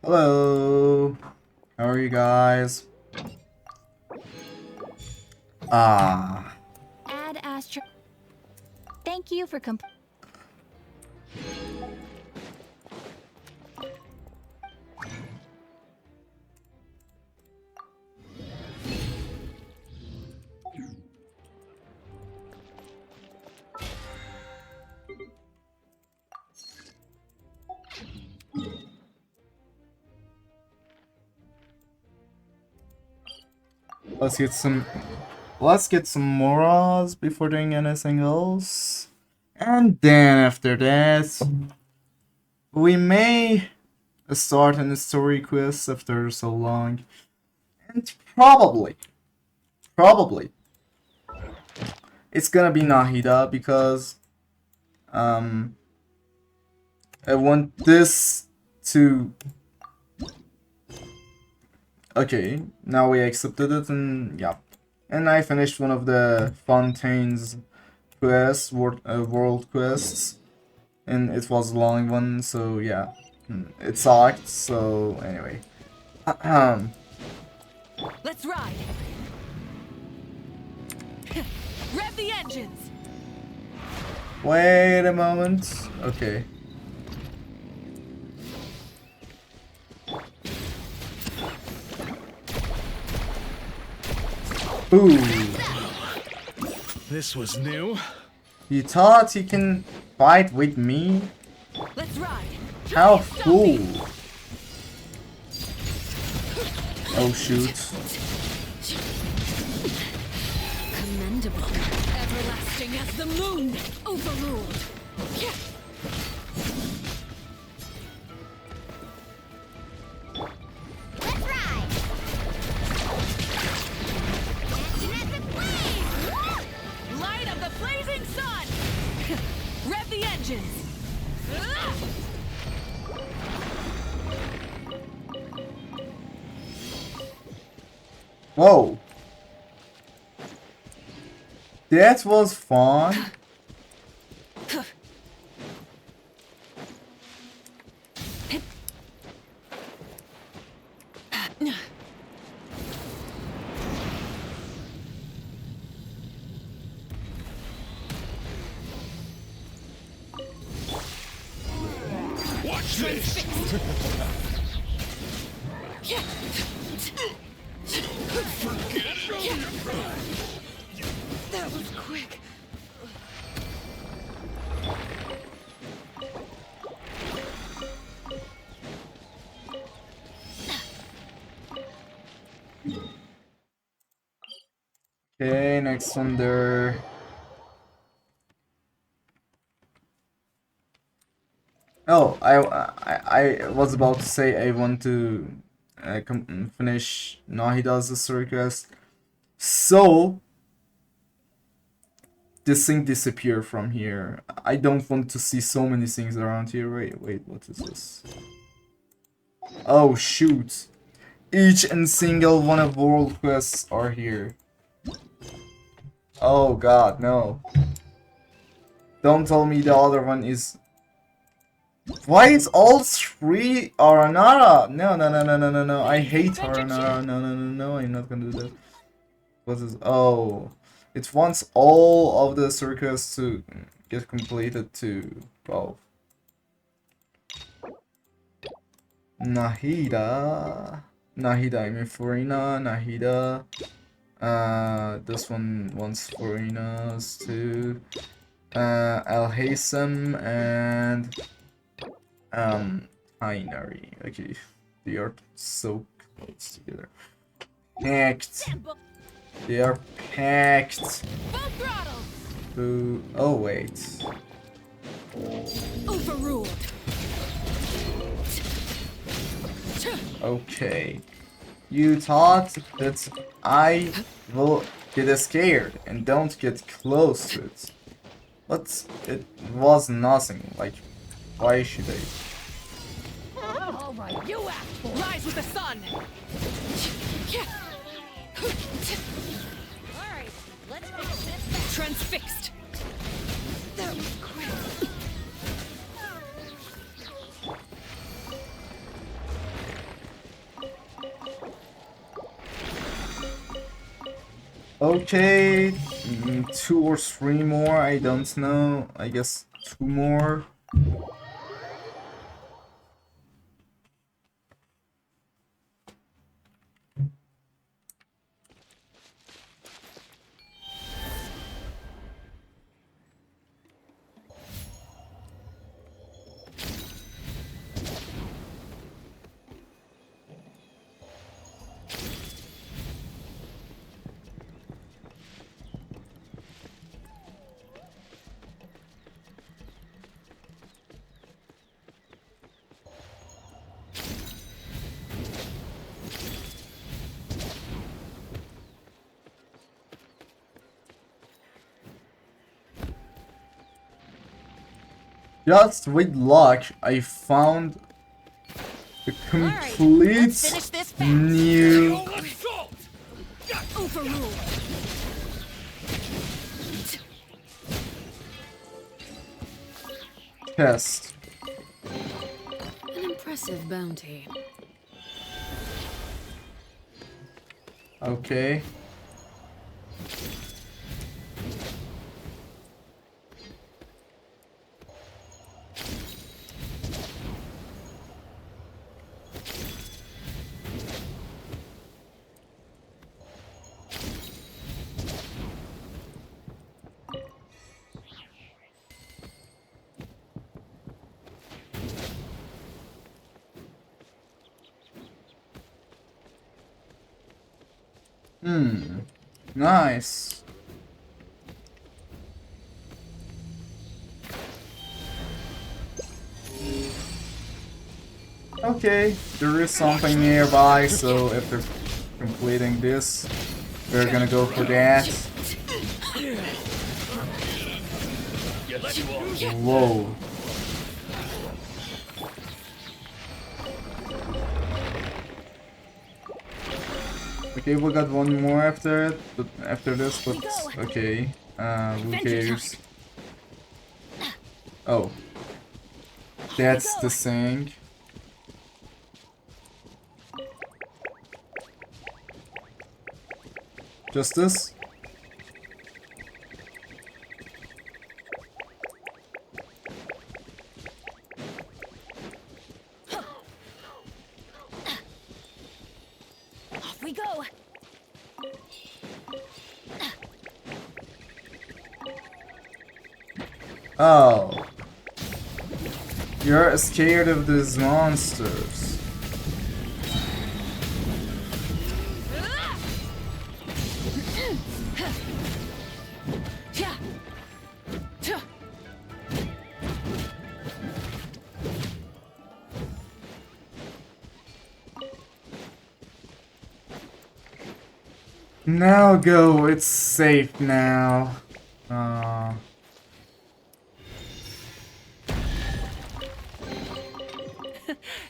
Hello. How are you guys? Ah. Add Astro. Thank you for Let's get some morals before doing anything else. And then after that, we may start a story quest after so long. And probably, it's gonna be Nahida because um I want this to. Okay, now we accepted it, and yeah. And I finished one of the Fontaine's quests, world quests, and it was a long one, so yeah. It sucked, so anyway. Let's ride! Rev the engines! Wait a moment. Okay. Ooh. This was new. You thought you can fight with me? Let's ride! How cool. Oh shoot. Commendable. Everlasting as the moon! Overruled! Let's ride. Light of the blazing sun! Rev the engines! Whoa. That was fun. Watch this. That was quick. Okay, next one there. Oh, I was about to say I want to finish Nahida's story quest. So this thing disappear from here. I don't want to see so many things around here. Wait, what is this? Oh shoot. Each and single one of world quests are here. Oh god, no. Don't tell me the other one is... Why is all three Aranara? No. I hate Aranara. No. I'm not gonna do that. What is... Oh. It wants all of the circus to get completed too. Wow. Nahida, I mean Farina, Nahida. This one wants Farinas too. Al-Haysam and Hainari. Okay, they are so close together. Packed. They are packed. Full throttle! Boo. Oh wait. Overruled. Okay. You thought that I will get scared and don't get close to it. But it was nothing. Like, why should I? All right, you act. Rise with the sun. All right, let's fix this. Transfixed. That was quick. Okay, 2 or 3 more, I don't know. I guess 2 more. Just with luck, I found a let's complete finish this fast. new Assault! Overruled. test. An impressive bounty. Okay. Nice. Okay, there is something nearby, so after completing this, we're gonna go for that. Whoa. Okay, we got one more after it, but after this, but okay. Who cares? Oh. That's the thing. Just this? Off we go. Oh. You're scared of these monsters. Now go, it's safe now.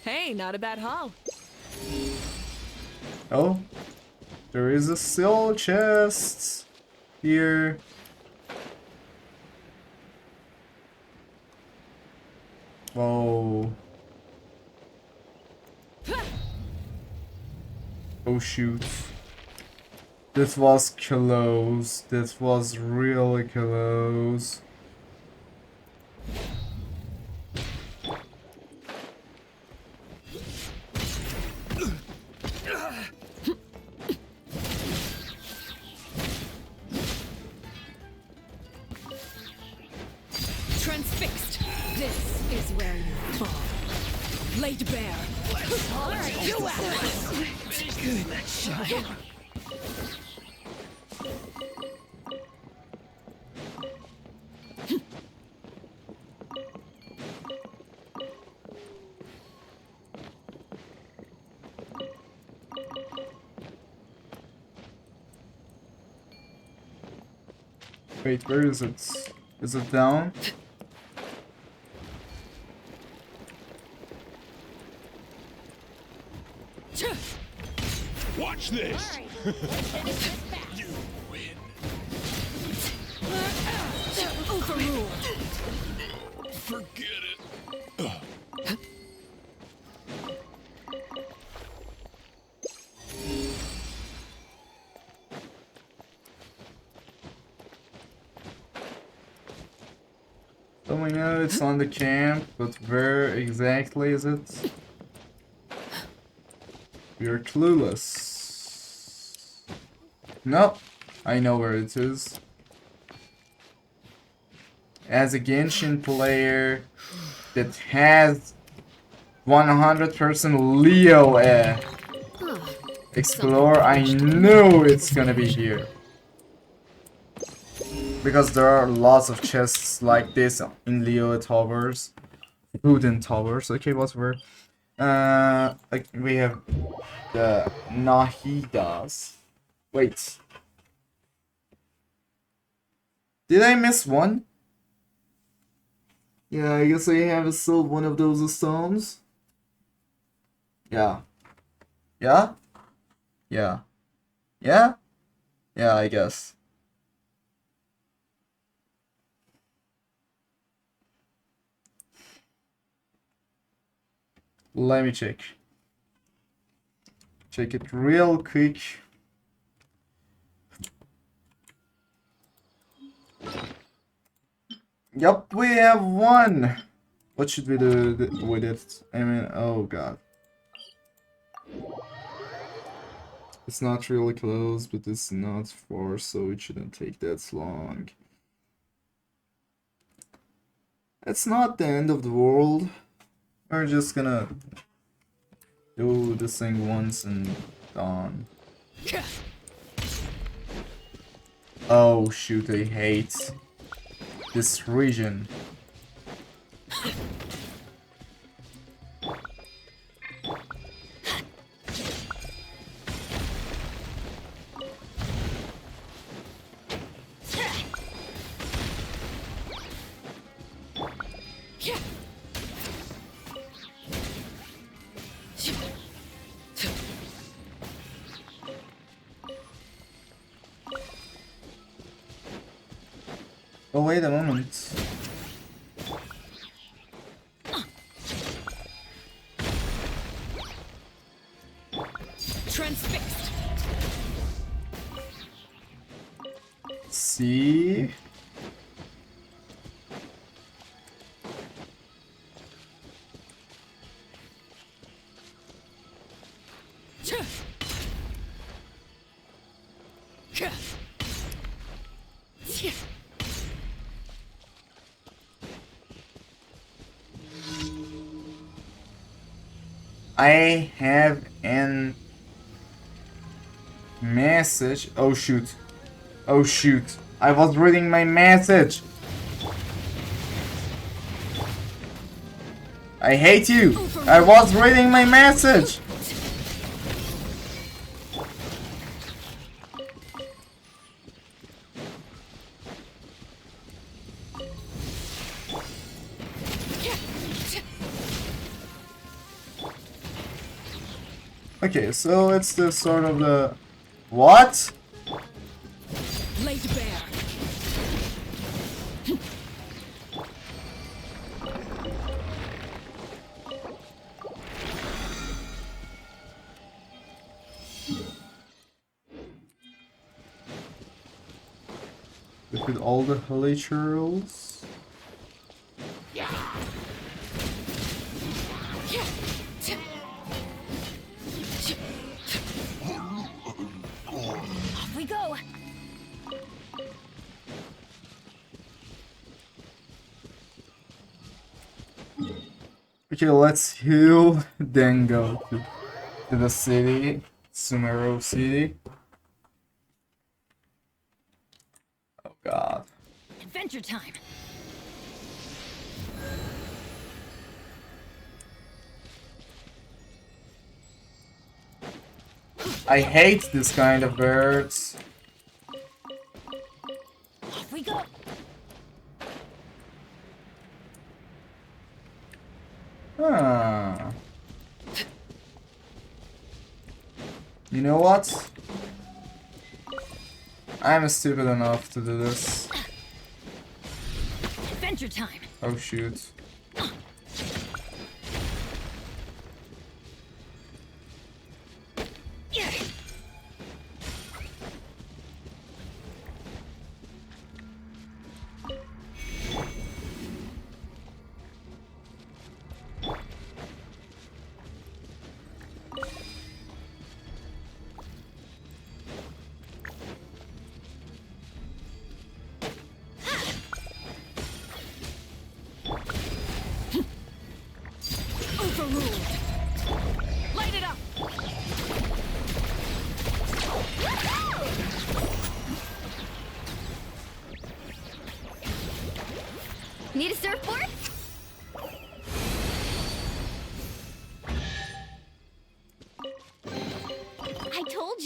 Hey, not a bad haul. Oh, there is a seal chest here. Oh. Oh shoot. This was close. This was really close. Transfixed. This is where you fall. Laid bare. All right, you out. Good shot. Wait, where is it? Is it down? Watch this! You win. Overruled. Forget it. So we know it's on the camp, but where exactly is it? We are clueless. No, I know where it is. As a Genshin player that has 100% Leo explore, I knew it's gonna be here. Because there are lots of chests like this in Leo towers. Wooden towers, okay, whatever. Like we have the Nahidas. Wait. Did I miss one? Yeah, I guess I have still one of those stones. Yeah. Yeah? Yeah. Yeah? Yeah, I guess. Let me check. Check it real quick. Yup, we have one. What should we do with it? I mean, oh god. It's not really close, but it's not far, so it shouldn't take that long. It's not the end of the world. We're just gonna do this thing once and done. Oh shoot, I hate this region. Oh wait a moment. Transfixed. See? I have an message. Oh shoot. Oh shoot. I was reading my message. I hate you. I was reading my message. Okay, so it's the sort of the... What? Laid bare. With all the hilichurls. Off we go. Okay, let's heal, then go to the city, Sumeru City. Oh god. Adventure time. I hate this kind of birds. Off we go. Huh. You know what? I'm stupid enough to do this. Adventure time. Oh shoot.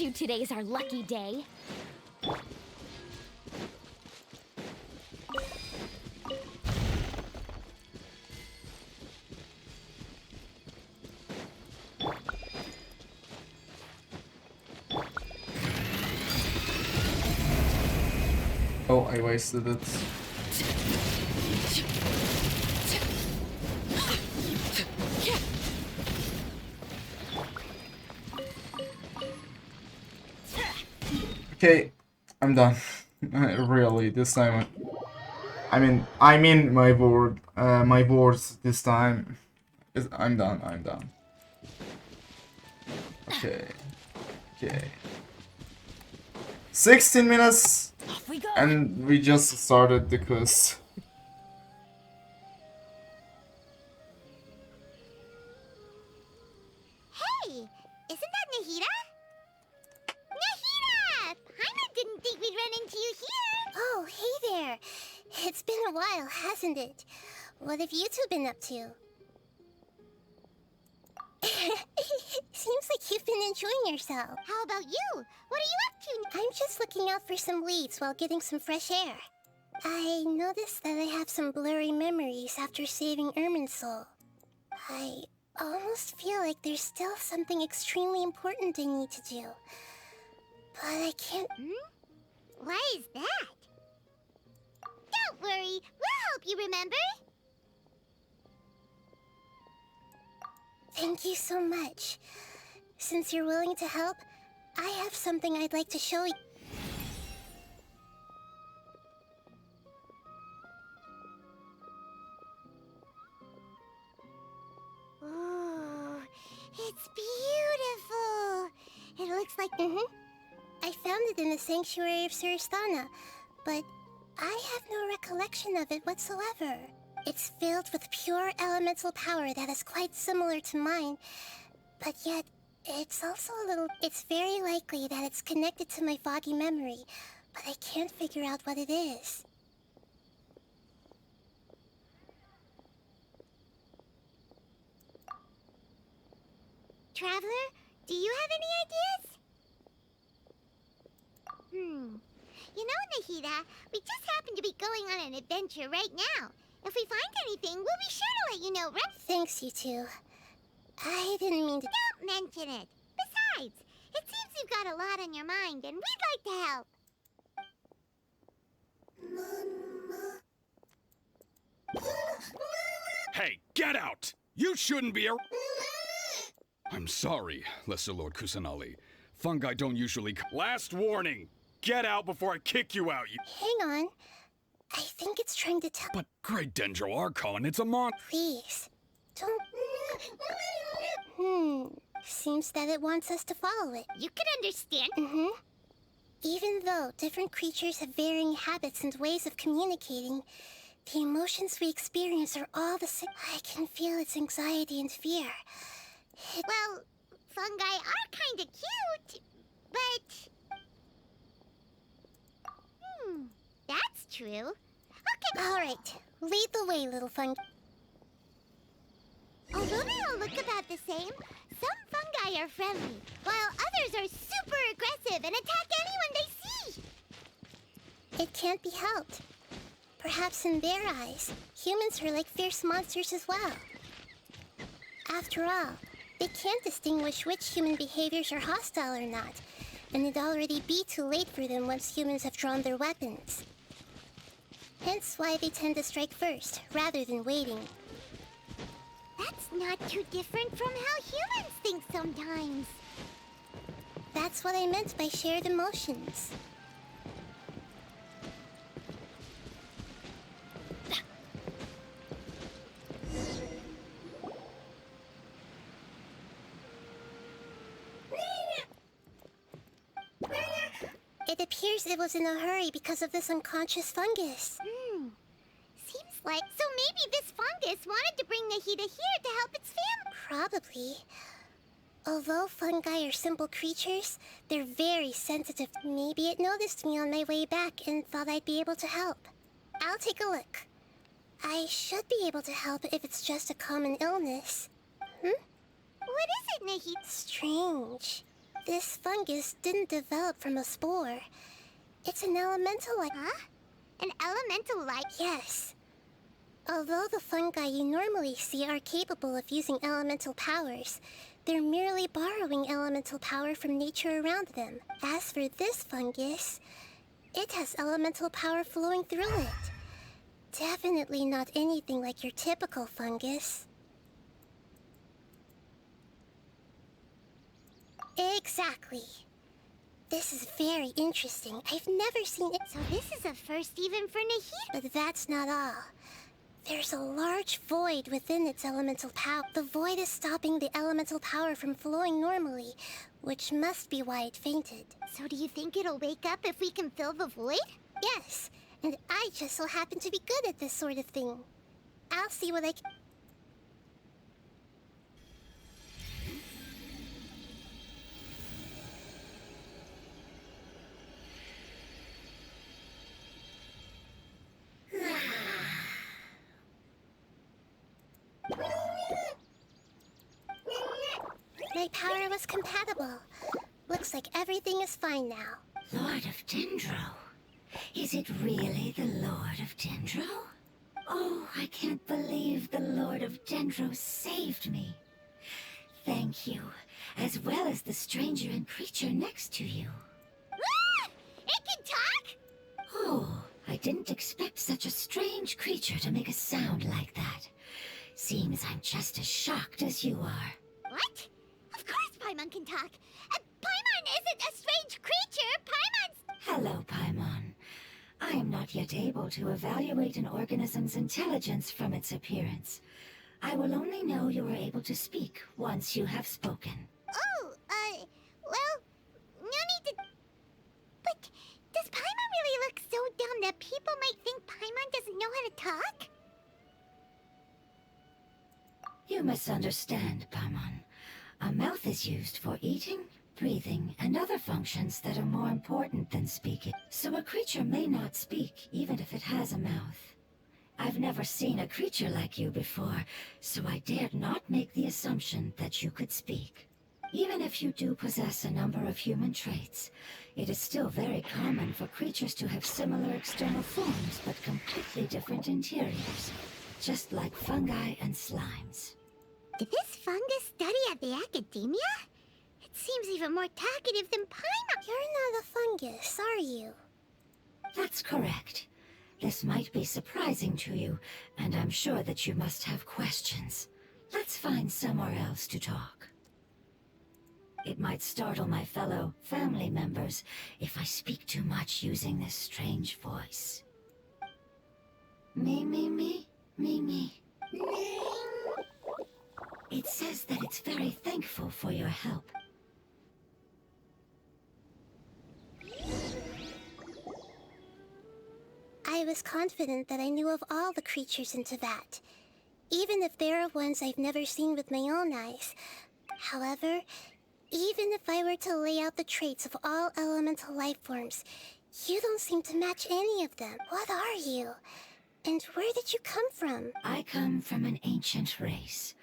you today's our lucky day. Oh, I wasted it. Okay, I'm done. Really, this time. I mean my words this time. I'm done. I'm done. Okay. Okay. 16 minutes, Off we go. and we just started the quest. Hey, isn't that Nahida? Nahida! Paimon didn't think we'd run into you here. Oh, hey there. It's been a while, hasn't it? What have you two been up to? Seems like you've been enjoying yourself. How about you? What are you up to? I'm just looking out for some leads while getting some fresh air. I noticed that I have some blurry memories after saving Ermin's soul. I almost feel like there's still something extremely important I need to do. But I can't... Why is that? Don't worry, we'll help you remember. Thank you so much. Since you're willing to help, I have something I'd like to show you. Ooh, it's beautiful. It looks like... I found it in the sanctuary of Suristana, but I have no recollection of it whatsoever. It's filled with pure elemental power that is quite similar to mine, but yet it's also a little... It's very likely that it's connected to my foggy memory, but I can't figure out what it is. Traveler, do you have any ideas? You know, Nahida, we just happen to be going on an adventure right now. If we find anything, we'll be sure to let you know, right? Thanks, you two. I didn't mean to... Don't mention it. Besides, it seems you've got a lot on your mind, and we'd like to help. Hey, get out! You shouldn't be a... I'm sorry, Lesser Lord Kusanali. Fungi don't usually... Last warning! Get out before I kick you out, you... Hang on. I think it's trying to tell... But Great Dendro Archon, it's a mon... Please, don't... Seems that it wants us to follow it. You can understand. Even though different creatures have varying habits and ways of communicating, the emotions we experience are all the same. I can feel its anxiety and fear. Well, fungi are kinda cute, but... That's true. Okay. Alright, lead the way, little fungi. Although they all look about the same, some fungi are friendly, while others are super aggressive and attack anyone they see. It can't be helped. Perhaps in their eyes, humans are like fierce monsters as well. After all, they can't distinguish which human behaviors are hostile or not, and it'd already be too late for them once humans have drawn their weapons. Hence why they tend to strike first, rather than waiting. That's not too different from how humans think sometimes. That's what I meant by shared emotions. It appears it was in a hurry because of this unconscious fungus. Seems like... So maybe this fungus wanted to bring Nahida here to help its family? Probably. Although fungi are simple creatures, they're very sensitive. Maybe it noticed me on my way back and thought I'd be able to help. I'll take a look. I should be able to help if it's just a common illness. What is it, Nahida? Strange. This fungus didn't develop from a spore. It's an elemental life. Huh? An elemental life? Yes. Although the fungi you normally see are capable of using elemental powers, they're merely borrowing elemental power from nature around them. As for this fungus, it has elemental power flowing through it. Definitely not anything like your typical fungus. Exactly. This is very interesting. I've never seen it. So this is a first even for Nahida. But that's not all. There's a large void within its elemental power. The void is stopping the elemental power from flowing normally, which must be why it fainted. So do you think it'll wake up if we can fill the void? Yes, and I just so happen to be good at this sort of thing. I'll see what I can... My power was compatible. Looks like everything is fine now. Lord of Dendro? Is it really the Lord of Dendro? Oh, I can't believe the Lord of Dendro saved me. Thank you, as well as the stranger and creature next to you. Ah! It can talk? Oh, I didn't expect such a strange creature to make a sound like that. Seems I'm just as shocked as you are. What? Of course Paimon can talk. Paimon isn't a strange creature. Paimon's... Hello, Paimon. I am not yet able to evaluate an organism's intelligence from its appearance. I will only know you are able to speak once you have spoken. Oh, well, no need to... But does Paimon really look so dumb that people might think Paimon doesn't know how to talk? You misunderstand, Paimon. A mouth is used for eating, breathing, and other functions that are more important than speaking. So a creature may not speak, even if it has a mouth. I've never seen a creature like you before, so I dared not make the assumption that you could speak. Even if you do possess a number of human traits, it is still very common for creatures to have similar external forms but completely different interiors, just like fungi and slimes. Did this fungus study at the academia? It seems even more talkative than Paimon. You're not a fungus, are you? That's correct. This might be surprising to you, and I'm sure that you must have questions. Let's find somewhere else to talk. It might startle my fellow family members if I speak too much using this strange voice. Me, me, me, me, me. It says that it's very thankful for your help. I was confident that I knew of all the creatures in Teyvat, even if there are ones I've never seen with my own eyes. However, even if I were to lay out the traits of all elemental life forms, you don't seem to match any of them. What are you? And where did you come from? I come from an ancient race.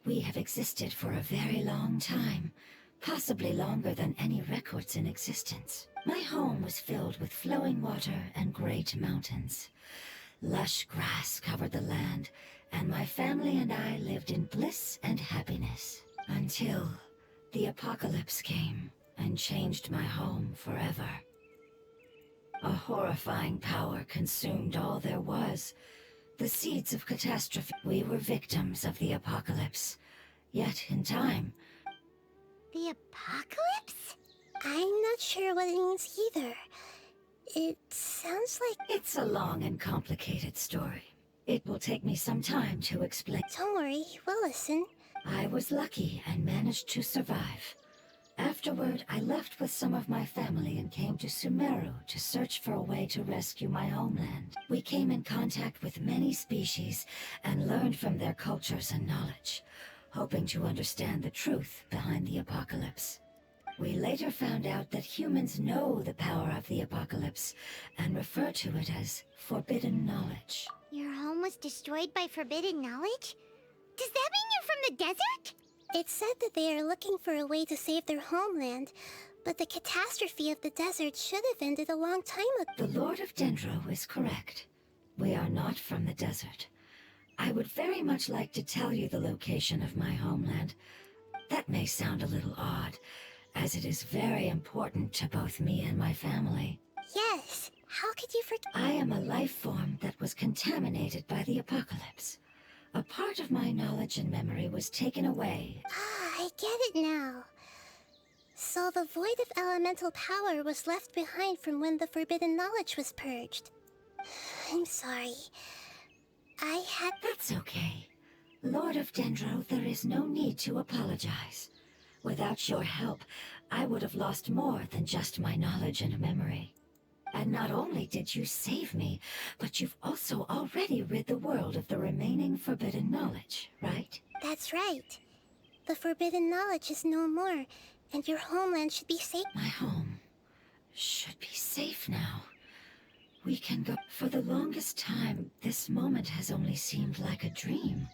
We have existed for a very long time, possibly longer than any records in existence. My home was filled with flowing water and great mountains. Lush grass covered the land, and my family and I lived in bliss and happiness. Until the apocalypse came and changed my home forever. A horrifying power consumed all there was. The seeds of catastrophe. We were victims of the apocalypse. Yet, in time... The apocalypse? I'm not sure what it means either. It sounds like... It's a long and complicated story. It will take me some time to explain. Don't worry, we'll listen. I was lucky and managed to survive. Afterward, I left with some of my family and came to Sumeru to search for a way to rescue my homeland. We came in contact with many species and learned from their cultures and knowledge, hoping to understand the truth behind the apocalypse. We later found out that humans know the power of the apocalypse and refer to it as forbidden knowledge. Your home was destroyed by forbidden knowledge? Does that mean you're from the desert? It said that they are looking for a way to save their homeland, but the catastrophe of the desert should have ended a long time ago. The Lord of Dendro is correct. We are not from the desert. I would very much like to tell you the location of my homeland. That may sound a little odd, as it is very important to both me and my family. Yes, how could you forget? I am a life form that was contaminated by the apocalypse. A part of my knowledge and memory was taken away. Ah, I get it now. So the void of elemental power was left behind from when the forbidden knowledge was purged. I'm sorry. That's okay. Lord of Dendro, there is no need to apologize. Without your help, I would have lost more than just my knowledge and memory. And not only did you save me, but you've also already rid the world of the remaining forbidden knowledge, right? That's right. The forbidden knowledge is no more, and your homeland should be safe. My home should be safe now. We can go. For the longest time, this moment has only seemed like a dream.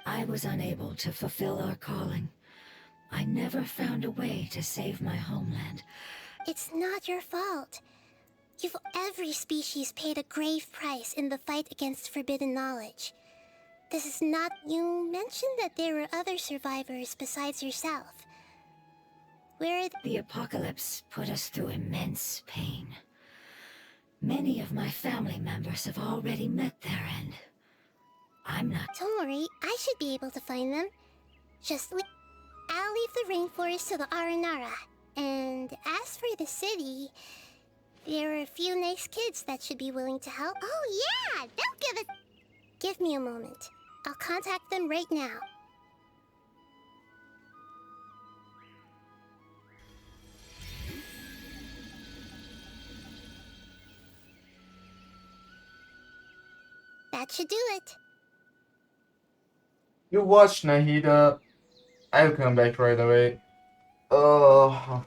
I was unable to fulfill our calling. I never found a way to save my homeland. It's not your fault. Every species paid a grave price in the fight against forbidden knowledge. This is not... You mentioned that there were other survivors besides yourself. The apocalypse put us through immense pain. Many of my family members have already met their end. I'm not... Don't worry, I should be able to find them. I'll leave the rainforest to the Aranara. And as for the city, there are a few nice kids that should be willing to help. Oh yeah, they'll give us... Give me a moment. I'll contact them right now. That should do it. You watch, Nahida. I'll come back right away. Oh.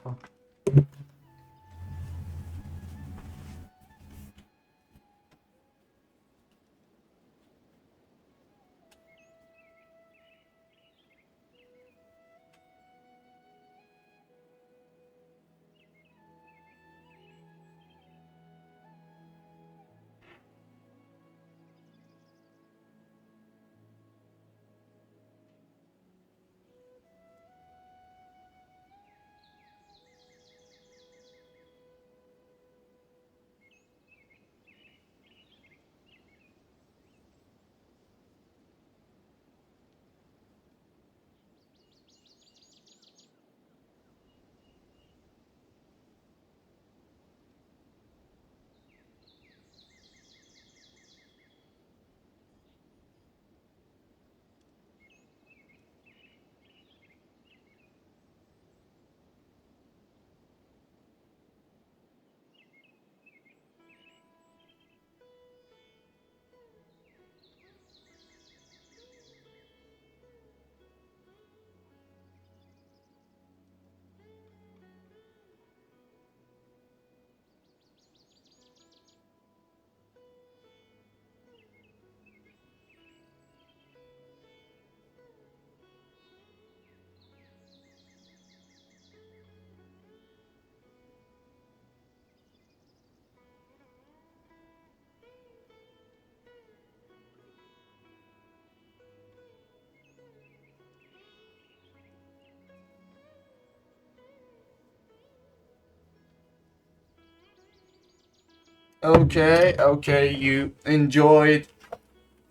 Okay, you enjoyed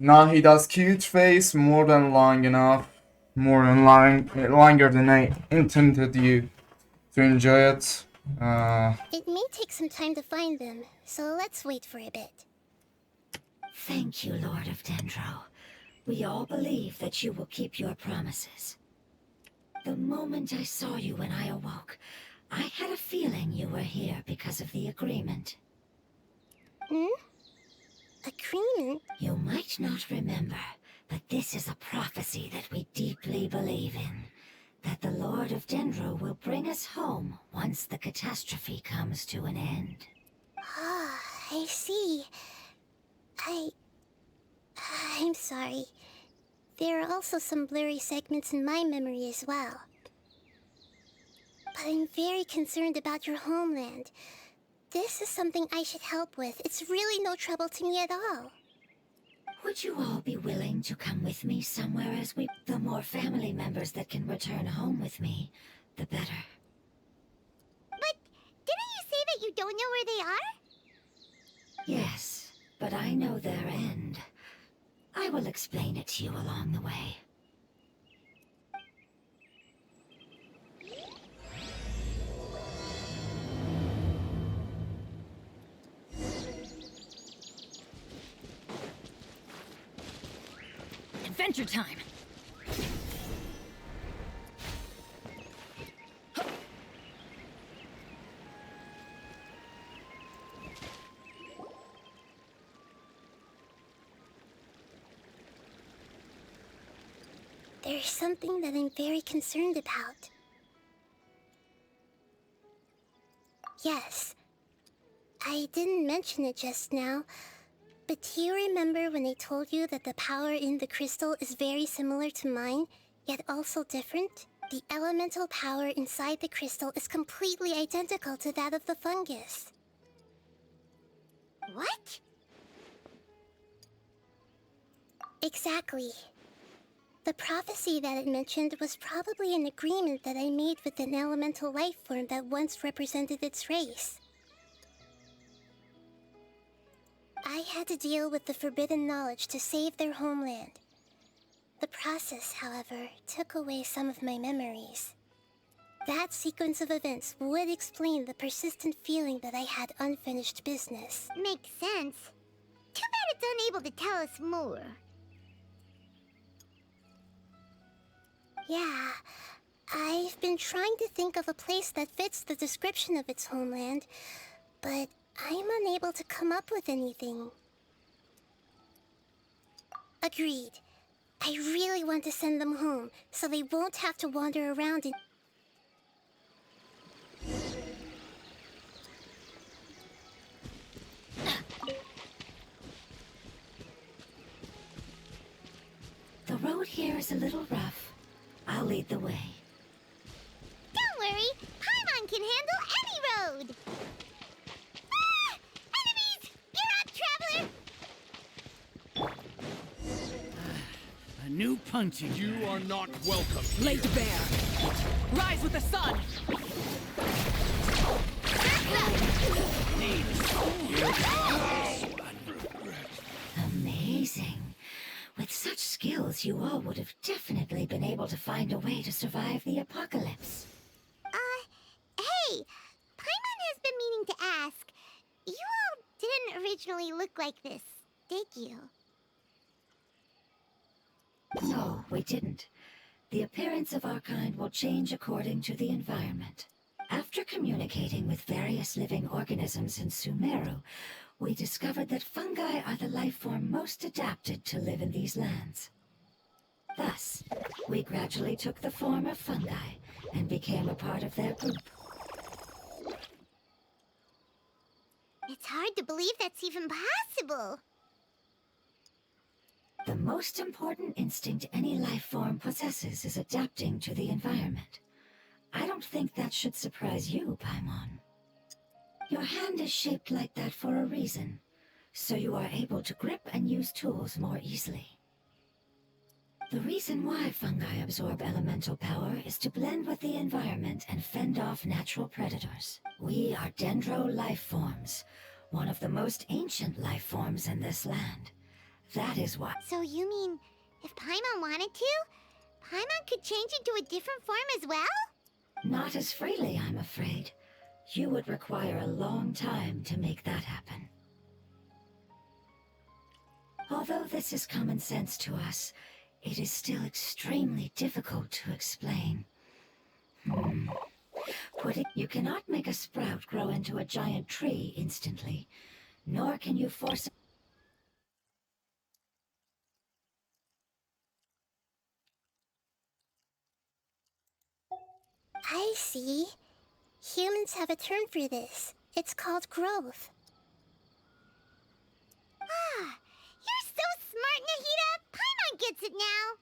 Nahida's cute face more than long enough. Longer than I intended you to enjoy it. It may take some time to find them, so let's wait for a bit. Thank you, Lord of Dendro. We all believe that you will keep your promises. The moment I saw you when I awoke, I had a feeling you were here because of the agreement. Agreement? You might not remember, but this is a prophecy that we deeply believe in. That the Lord of Dendro will bring us home once the catastrophe comes to an end. Ah, I see. I'm sorry. There are also some blurry segments in my memory as well. But I'm very concerned about your homeland. This is something I should help with. It's really no trouble to me at all. Would you all be willing to come with me somewhere as we... The more family members that can return home with me, the better. But didn't you say that you don't know where they are? Yes, but I know their end. I will explain it to you along the way. Adventure time! There's something that I'm very concerned about. Yes, I didn't mention it just now, but do you remember when I told you that the power in the crystal is very similar to mine, yet also different? The elemental power inside the crystal is completely identical to that of the fungus. What? Exactly. The prophecy that it mentioned was probably an agreement that I made with an elemental life form that once represented its race. I had to deal with the forbidden knowledge to save their homeland. The process, however, took away some of my memories. That sequence of events would explain the persistent feeling that I had unfinished business. Makes sense. Too bad it's unable to tell us more. Yeah, I've been trying to think of a place that fits the description of its homeland, but I'm unable to come up with anything. Agreed. I really want to send them home, so they won't have to wander around in... The road here is a little rough. I'll lead the way. Don't worry, Paimon can handle any road! Ah! Enemies! You're up, traveler! A new punching You bag. are not welcome. Laid bare! Rise with the sun! Amazing. With such skills, you all would have definitely been able to find a way to survive the apocalypse. Hey! Paimon has been meaning to ask. You all didn't originally look like this, did you? No, we didn't. The appearance of our kind will change according to the environment. After communicating with various living organisms in Sumeru, we discovered that fungi are the life form most adapted to live in these lands. Thus, we gradually took the form of fungi and became a part of their group. It's hard to believe that's even possible. The most important instinct any life form possesses is adapting to the environment. I don't think that should surprise you, Paimon. Your hand is shaped like that for a reason, so you are able to grip and use tools more easily. The reason why fungi absorb elemental power is to blend with the environment and fend off natural predators. We are Dendro life forms, one of the most ancient life forms in this land. That is why... So you mean, if Paimon wanted to, Paimon could change into a different form as well? Not as freely, I'm afraid. You would require a long time to make that happen. Although this is common sense to us, it is still extremely difficult to explain. You cannot make a sprout grow into a giant tree instantly, nor can you force... I see. Humans have a term for this. It's called growth. Ah, you're so smart, Nahida! Paimon gets it now!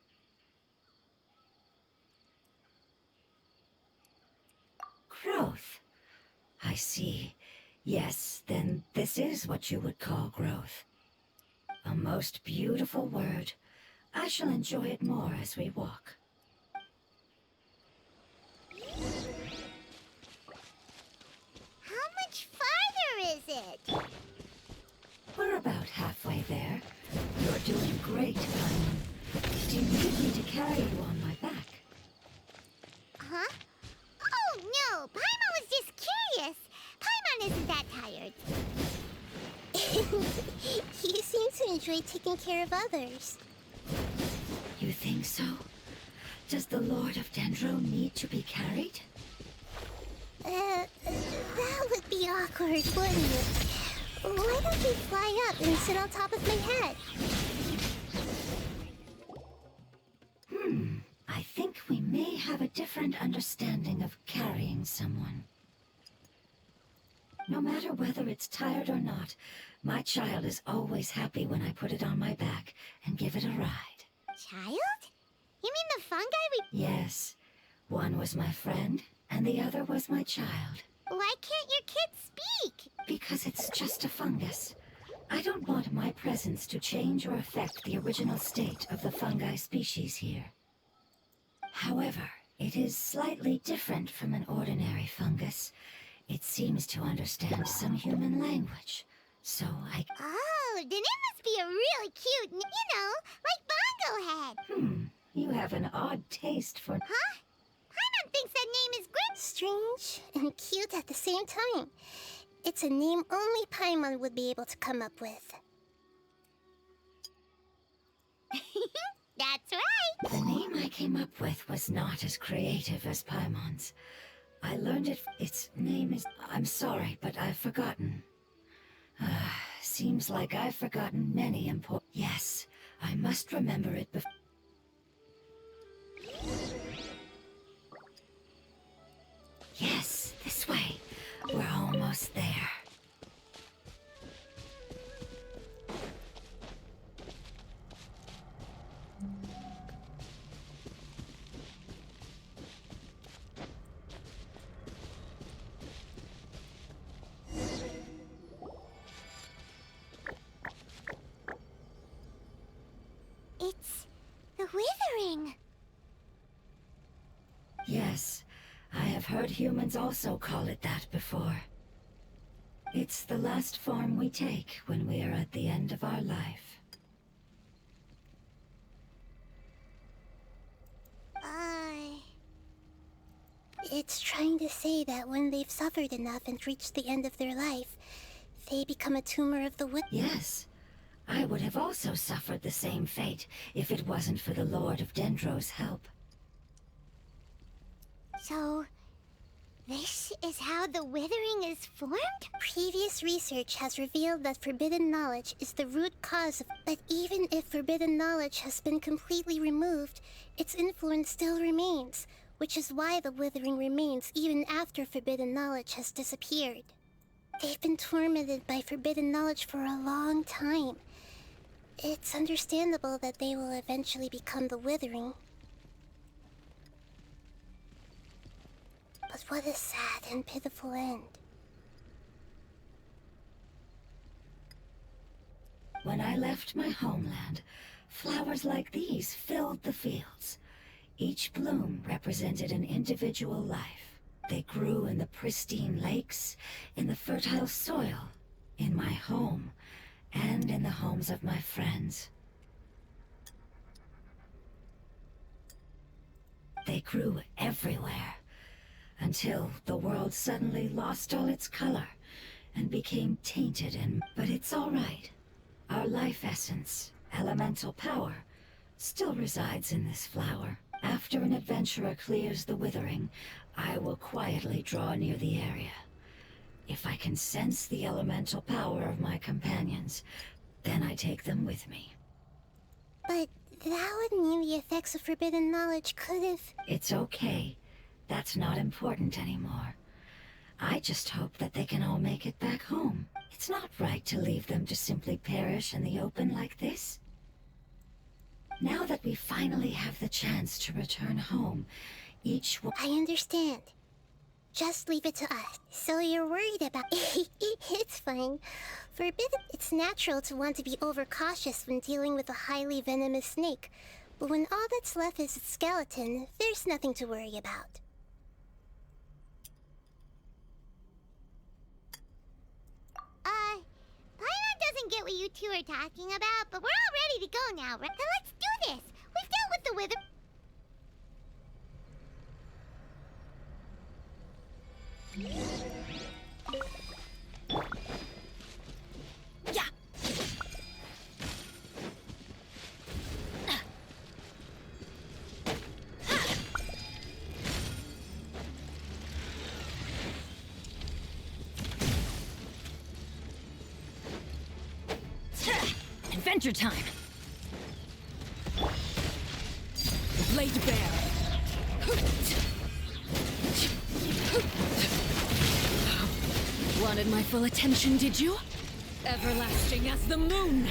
I see. Yes, then this is what you would call growth. A most beautiful word. I shall enjoy it more as we walk. How much farther is it? We're about halfway there. You're doing great, Paimon. Do you need me to carry you on my back? Huh? Oh, no! Paimon was just curious. Paimon isn't that tired. You seem to enjoy taking care of others. You think so? Does the Lord of Dendro need to be carried? That would be awkward, wouldn't it? Why don't you fly up and sit on top of my head? I think we may have a different understanding of carrying someone. No matter whether it's tired or not, my child is always happy when I put it on my back and give it a ride. Child? You mean the fungi we... Yes, one was my friend, and the other was my child. Why can't your kid speak? Because it's just a fungus. I don't want my presence to change or affect the original state of the fungi species here. However, it is slightly different from an ordinary fungus. It seems to understand some human language, so I... Oh, then it must be a really cute, like Bongo Head. You have an odd taste for... Huh? Paimon thinks that name is great. Strange and cute at the same time. It's a name only Paimon would be able to come up with. That's right. The name I came up with was not as creative as Paimon's. I learned it... Its name is... I'm sorry, but I've forgotten. Seems like I've forgotten many important... Yes, I must remember it before... Yes, this way. We're almost there. It's the withering. Yes, I have heard humans also call it that before. It's the last form we take when we are at the end of our life. It's trying to say that when they've suffered enough and reached the end of their life, they become a tumor of the Yes, I would have also suffered the same fate if it wasn't for the Lord of Dendro's help. So, this is how the withering is formed? Previous research has revealed that forbidden knowledge is the root cause of... But even if forbidden knowledge has been completely removed, its influence still remains, which is why the withering remains even after forbidden knowledge has disappeared. They've been tormented by forbidden knowledge for a long time. It's understandable that they will eventually become the withering. But what a sad and pitiful end. When I left my homeland, flowers like these filled the fields. Each bloom represented an individual life. They grew in the pristine lakes, in the fertile soil, in my home, and in the homes of my friends. They grew everywhere, until the world suddenly lost all its color and became tainted and... But it's all right. Our life essence, elemental power, still resides in this flower. After an adventurer clears the withering, I will quietly draw near the area. If I can sense the elemental power of my companions, then I take them with me. But that would mean the effects of forbidden knowledge could have... It's okay. That's not important anymore. I just hope that they can all make it back home. It's not right to leave them to simply perish in the open like this. Now that we finally have the chance to return home, each one... I understand. Just leave it to us. So you're worried about it's fine. For a bit, it's natural to want to be overcautious when dealing with a highly venomous snake. But when all that's left is its skeleton, there's nothing to worry about. Paimon doesn't get what you two are talking about, but we're all ready to go now, right? Then let's do this! We've dealt with the wither... Yeah. Adventure time. Laid bare. Wanted my full attention, did you? Everlasting as the moon.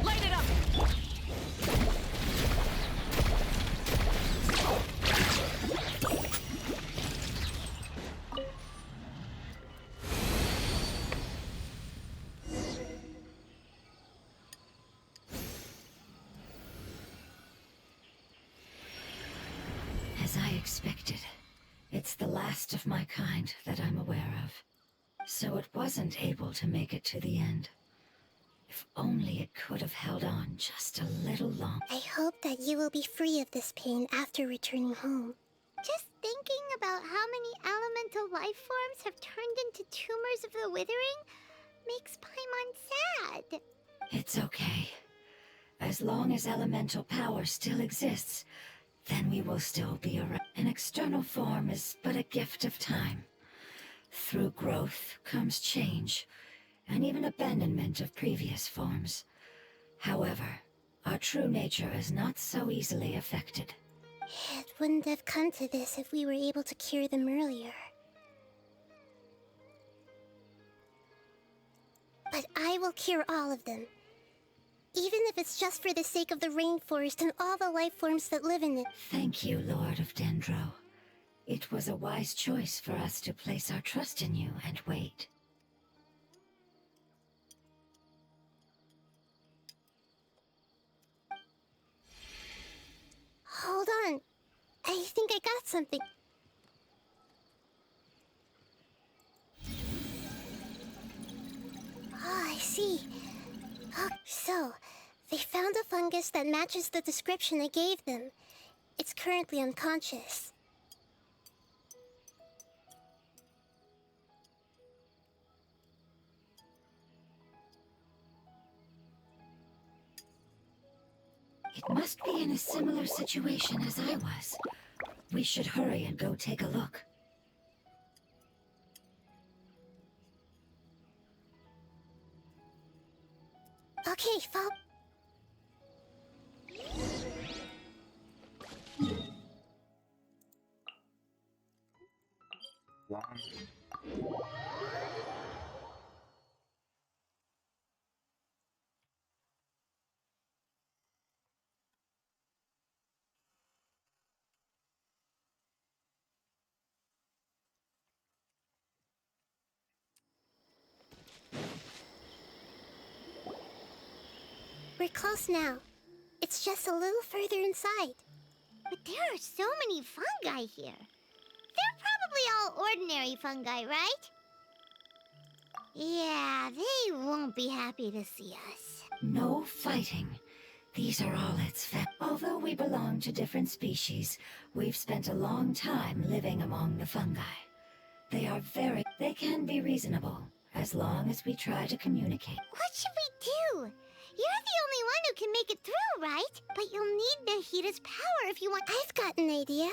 Light it up. As I expected, it's the last of my kind that I'm aware of. So it wasn't able to make it to the end. If only it could have held on just a little longer. I hope that you will be free of this pain after returning home. Just thinking about how many elemental life forms have turned into tumors of the withering makes Paimon sad. It's okay. As long as elemental power still exists, then we will still be around. An external form is but a gift of time. Through growth comes change, and even abandonment of previous forms. However, our true nature is not so easily affected. It wouldn't have come to this if we were able to cure them earlier. But I will cure all of them. Even if it's just for the sake of the rainforest and all the life forms that live in it. Thank you, Lord of Dendro. It was a wise choice for us to place our trust in you and wait. Hold on. I think I got something. Oh, I see. Oh, so, they found a fungus that matches the description I gave them. It's currently unconscious. It must be in a similar situation as I was. We should hurry and go take a look. Okay, follow. We're close now. It's just a little further inside. But there are so many fungi here. They're probably all ordinary fungi, right? Yeah, they won't be happy to see us. No fighting. These are all its Although we belong to different species, we've spent a long time living among the fungi. They can be reasonable, as long as we try to communicate. What should we do? You're the only one who can make it through, right? But you'll need Nahida's power if you want— I've got an idea.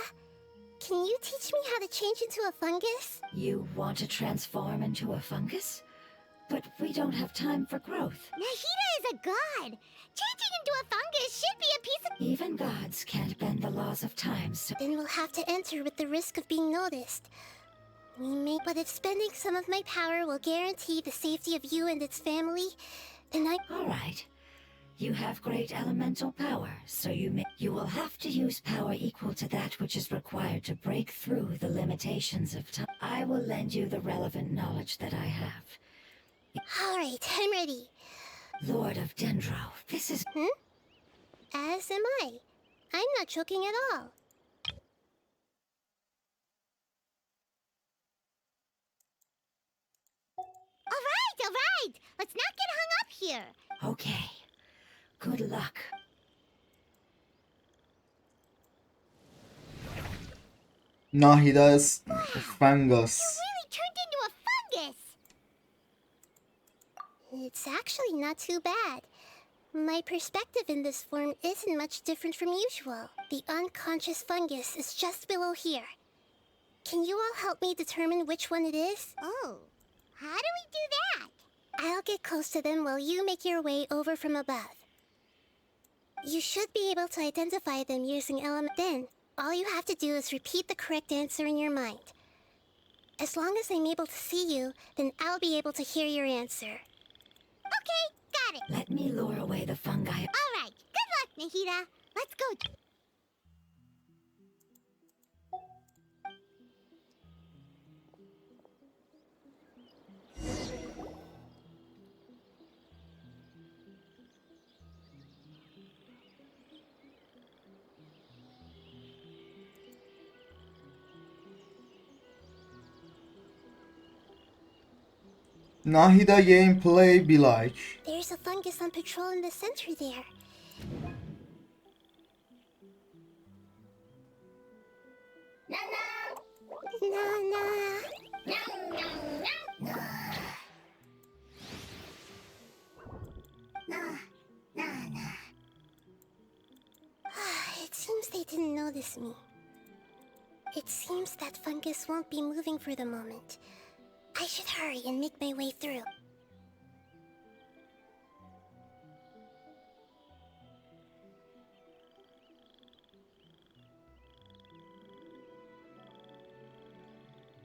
Can you teach me how to change into a fungus? You want to transform into a fungus? But we don't have time for growth. Nahida is a god! Changing into a fungus should be a piece of— Even gods can't bend the laws of time, so... Then we'll have to enter with the risk of being noticed. But if spending some of my power will guarantee the safety of you and its family, then All right. You have great elemental power, so you will have to use power equal to that which is required to break through the limitations of time. I will lend you the relevant knowledge that I have. Alright, I'm ready. Lord of Dendro, this is... As am I. I'm not joking at all. Alright! Let's not get hung up here. Okay. Good luck. Nahida's fungus. Really turned into a fungus! It's actually not too bad. My perspective in this form isn't much different from usual. The unconscious fungus is just below here. Can you all help me determine which one it is? Oh, how do we do that? I'll get close to them while you make your way over from above. You should be able to identify them using element. Then, all you have to do is repeat the correct answer in your mind. As long as I'm able to see you, then I'll be able to hear your answer. Okay, got it. Let me lure away the fungi. Alright, good luck, Nahida. Let's go. Nahida gameplay be like. There's a fungus on patrol in the center there. It seems they didn't notice me. It seems that fungus won't be moving for the moment. I should hurry and make my way through.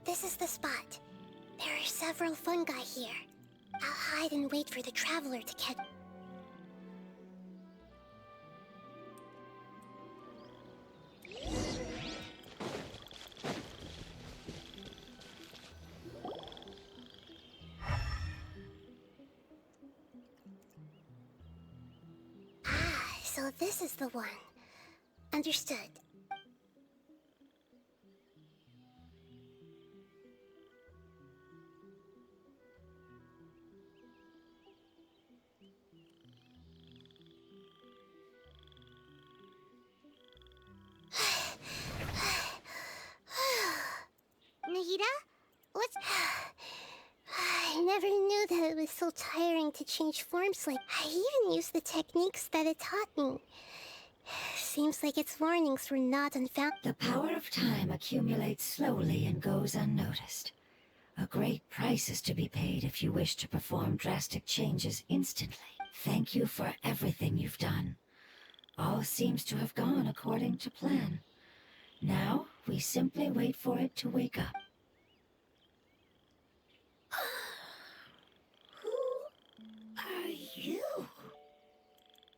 This is the spot. There are several fungi here. I'll hide and wait for the traveler to catch. So this is the one. Understood. Nahida? What's... I never knew that it was so tiring to change forms like... I even used the techniques that it taught me. Seems like its warnings were not unfounded. The power of time accumulates slowly and goes unnoticed. A great price is to be paid if you wish to perform drastic changes instantly. Thank you for everything you've done. All seems to have gone according to plan. Now, we simply wait for it to wake up. Who are you?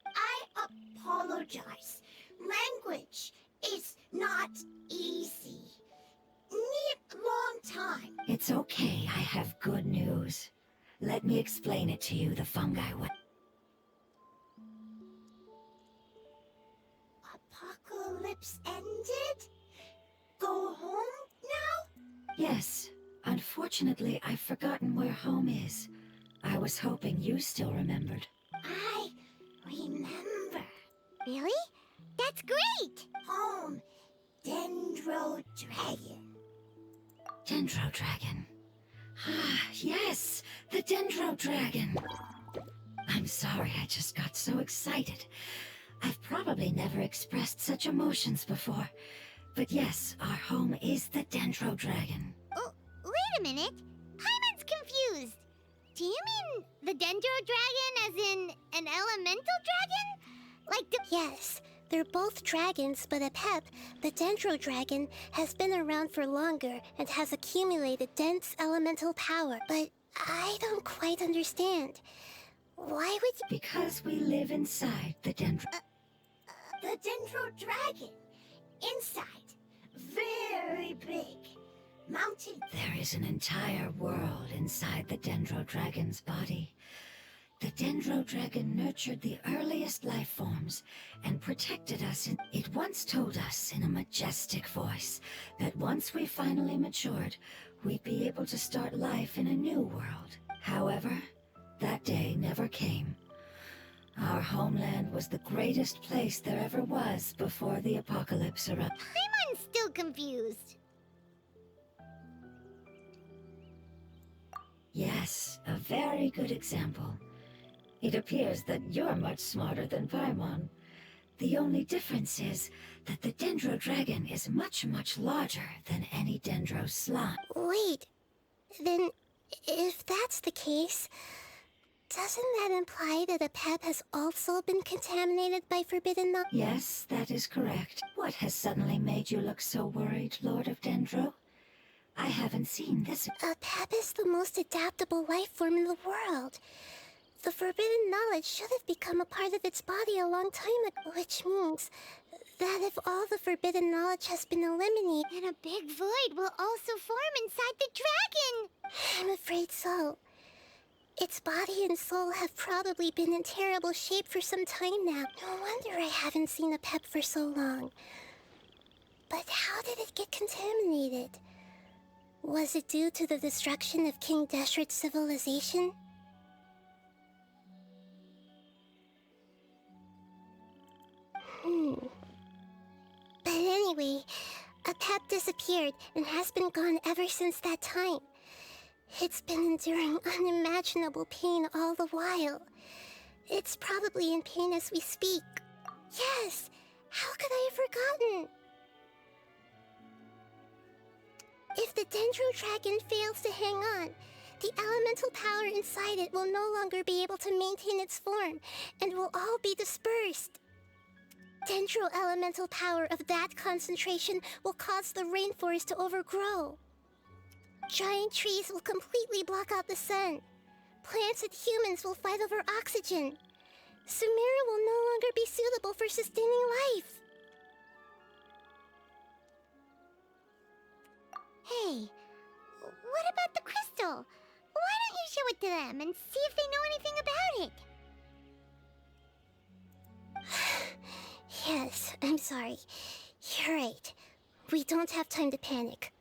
I apologize. Language is not easy. Need long time. It's okay, I have good news. Let me explain it to you the fungi way. Apocalypse ended? Go home now? Yes. Unfortunately, I've forgotten where home is. I was hoping you still remembered. I remember. Really? That's great! Home. Dendro Dragon. Dendro Dragon. Ah, yes! The Dendro Dragon! I'm sorry, I just got so excited. I've probably never expressed such emotions before. But yes, our home is the Dendro Dragon. Oh, wait a minute. Hyman's confused. Do you mean the Dendro Dragon as in an elemental dragon? Like the... Yes, they're both dragons, but at PEP, the Dendro Dragon has been around for longer and has accumulated dense elemental power. But I don't quite understand. Why would you? Because we live inside the Dendro. The Dendro Dragon. Inside. Very big. Mountain. There is an entire world inside the Dendro Dragon's body. The Dendro Dragon nurtured the earliest life forms and protected us. It once told us in a majestic voice that once we finally matured, we'd be able to start life in a new world. However, that day never came. Our homeland was the greatest place there ever was before the apocalypse erupted. I'm still confused. Yes, a very good example. It appears that you're much smarter than Paimon. The only difference is that the Dendro Dragon is much, much larger than any Dendro slime. Wait, then if that's the case, doesn't that imply that a pet has also been contaminated by forbidden knowledge? Yes, that is correct. What has suddenly made you look so worried, Lord of Dendro? I haven't seen this. A pet is the most adaptable life form in the world. The forbidden knowledge should have become a part of its body a long time ago, which means that if all the forbidden knowledge has been eliminated, then a big void will also form inside the dragon! I'm afraid so. Its body and soul have probably been in terrible shape for some time now. No wonder I haven't seen a pep for so long. But how did it get contaminated? Was it due to the destruction of King Deshret's civilization? But anyway, a pep disappeared and has been gone ever since that time. It's been enduring unimaginable pain all the while. It's probably in pain as we speak. Yes! How could I have forgotten? If the Dendro Dragon fails to hang on, the elemental power inside it will no longer be able to maintain its form, and will all be dispersed. Dendro elemental power of that concentration will cause the rainforest to overgrow. Giant trees will completely block out the sun. Plants and humans will fight over oxygen. Sumeru will no longer be suitable for sustaining life. Hey, what about the crystal? Why don't you show it to them and see if they know anything about it? Yes, I'm sorry. You're right. We don't have time to panic.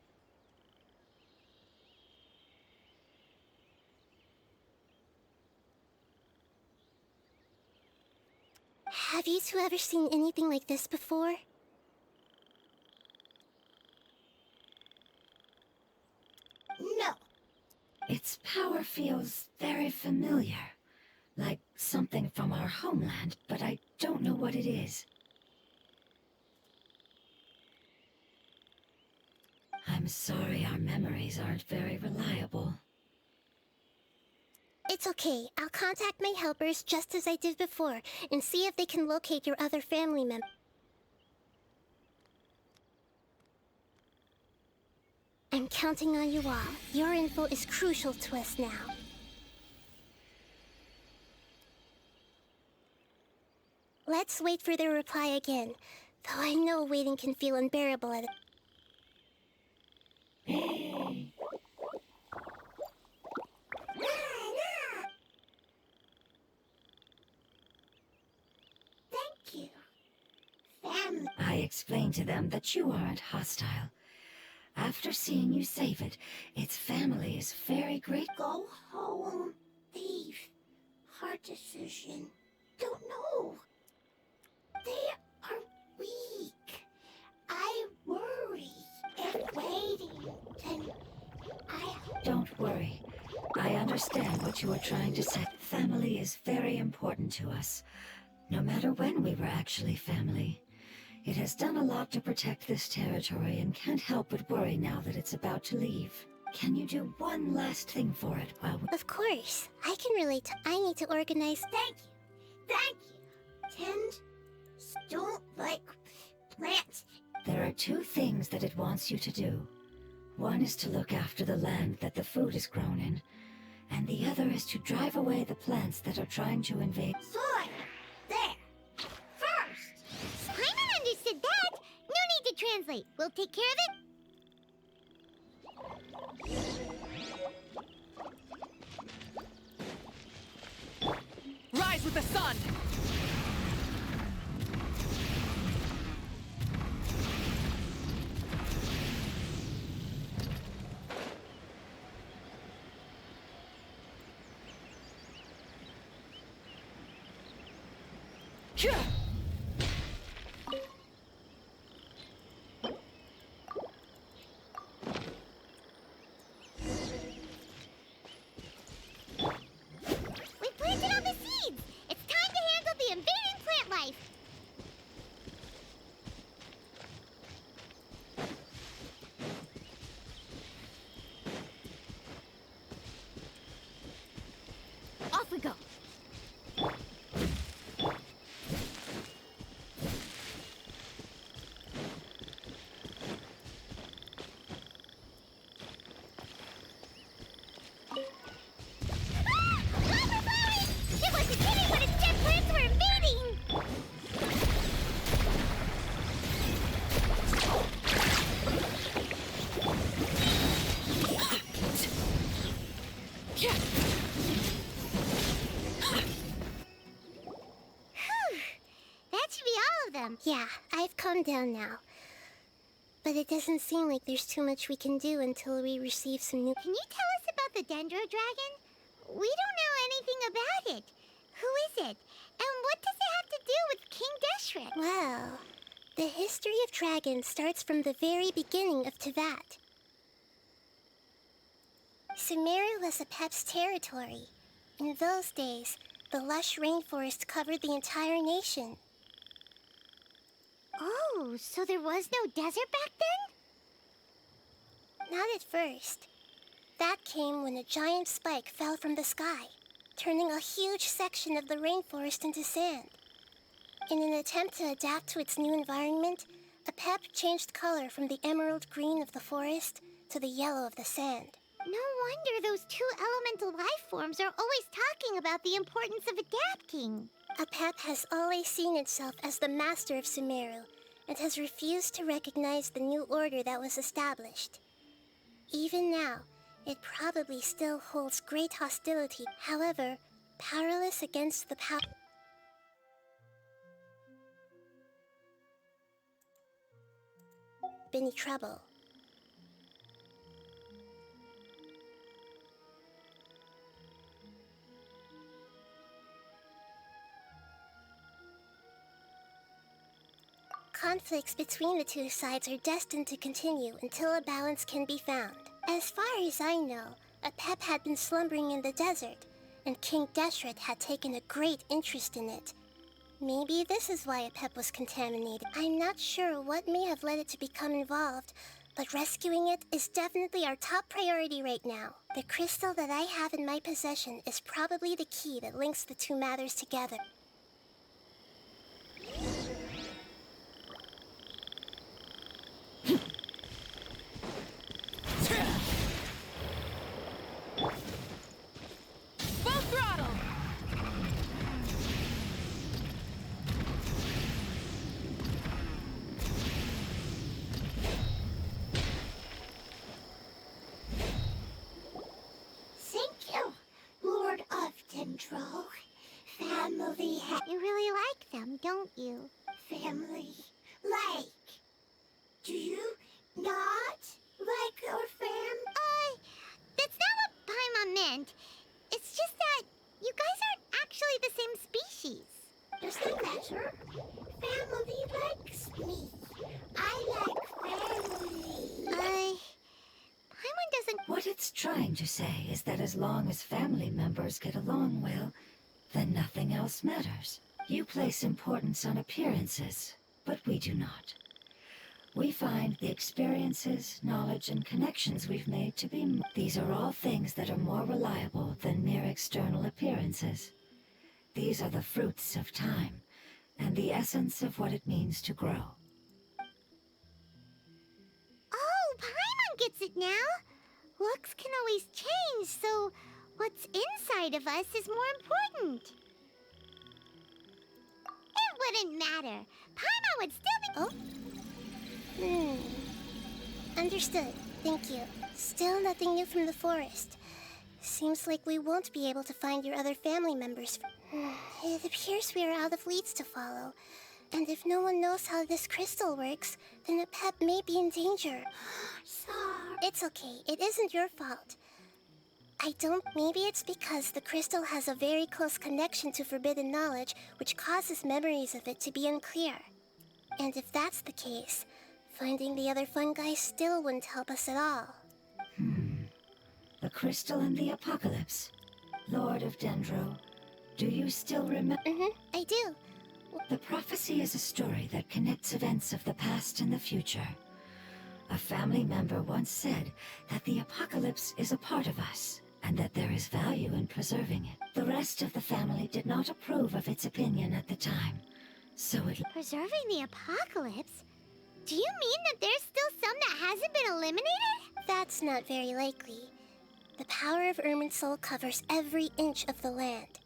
Have you two ever seen anything like this before? No. Its power feels very familiar. Like something from our homeland, but I don't know what it is. I'm sorry our memories aren't very reliable. It's okay. I'll contact my helpers just as I did before and see if they can locate your other family members. I'm counting on you all. Your info is crucial to us now. Let's wait for their reply again, though I know waiting can feel unbearable at it. Thank you. Family. I explained to them that you aren't hostile. After seeing you save it, its family is very grateful. Go home, thief. Hard decision. Don't know. They are weak. I worry. If waiting, then I... Don't worry. I understand what you are trying to say. Family is very important to us. No matter when we were actually family. It has done a lot to protect this territory and can't help but worry now that it's about to leave. Can you do one last thing for it while we... Of course. I can relate. I need to organize... Thank you. Thank you. Tend... Don't like... plants. There are two things that it wants you to do. One is to look after the land that the food is grown in, and the other is to drive away the plants that are trying to invade. Soy! There! First! Paimon understood that! No need to translate. We'll take care of it. Rise with the sun! We planted all the seeds! It's time to handle the invading plant life! Off we go! It wasn't kidding when its jet plants were invading! Whew. That should be all of them. Yeah, I've calmed down now. But it doesn't seem like there's too much we can do until we receive some new... Can you tell us about the Dendro dragon? We don't know anything about it. Who is it? And what does it have to do with King Deshret? Well, the history of dragons starts from the very beginning of Teyvat. Sumeru was Apep's territory. In those days, the lush rainforest covered the entire nation. Oh, so there was no desert back then? Not at first. That came when a giant spike fell from the sky, turning a huge section of the rainforest into sand. In an attempt to adapt to its new environment, Apep changed color from the emerald green of the forest to the yellow of the sand. No wonder those two elemental life forms are always talking about the importance of adapting. Apep has always seen itself as the master of Sumeru and has refused to recognize the new order that was established. Even now, it probably still holds great hostility. However, powerless against the power... Any trouble. Conflicts between the two sides are destined to continue until a balance can be found. As far as I know, Apep had been slumbering in the desert, and King Deshret had taken a great interest in it. Maybe this is why Apep was contaminated. I'm not sure what may have led it to become involved, but rescuing it is definitely our top priority right now. The crystal that I have in my possession is probably the key that links the two matters together. Full throttle! Thank you, Lord of Dendro. Family. You really like them, don't you? Family. Like. Do you not like our fam? That's not what Paimon meant. It's just that you guys aren't actually the same species. Does that matter? Family likes me. I like family. Paimon doesn't... What it's trying to say is that as long as family members get along well, then nothing else matters. You place importance on appearances, but we do not. We find the experiences, knowledge, and connections we've made to be... These are all things that are more reliable than mere external appearances. These are the fruits of time, and the essence of what it means to grow. Oh, Paimon gets it now. Looks can always change, so What's inside of us is more important. It wouldn't matter. Paimon would still be... Oh? Understood. Thank you. Still nothing new from the forest. Seems like we won't be able to find your other family members. It appears we are out of leads to follow. And if no one knows how this crystal works, then a pet may be in danger. Sorry. It's okay. It isn't your fault. Maybe it's because the crystal has a very close connection to forbidden knowledge, which causes memories of it to be unclear. And if that's the case, finding the other fungi still wouldn't help us at all. The crystal and the apocalypse. Lord of Dendro, do you still remember? I do. The prophecy is a story that connects events of the past and the future. A family member once said that the apocalypse is a part of us, and that there is value in preserving it. The rest of the family did not approve of its opinion at the time, so it... Preserving the apocalypse? Do you mean that there's still some that hasn't been eliminated? That's not very likely. The power of Irminsul covers every inch of the land.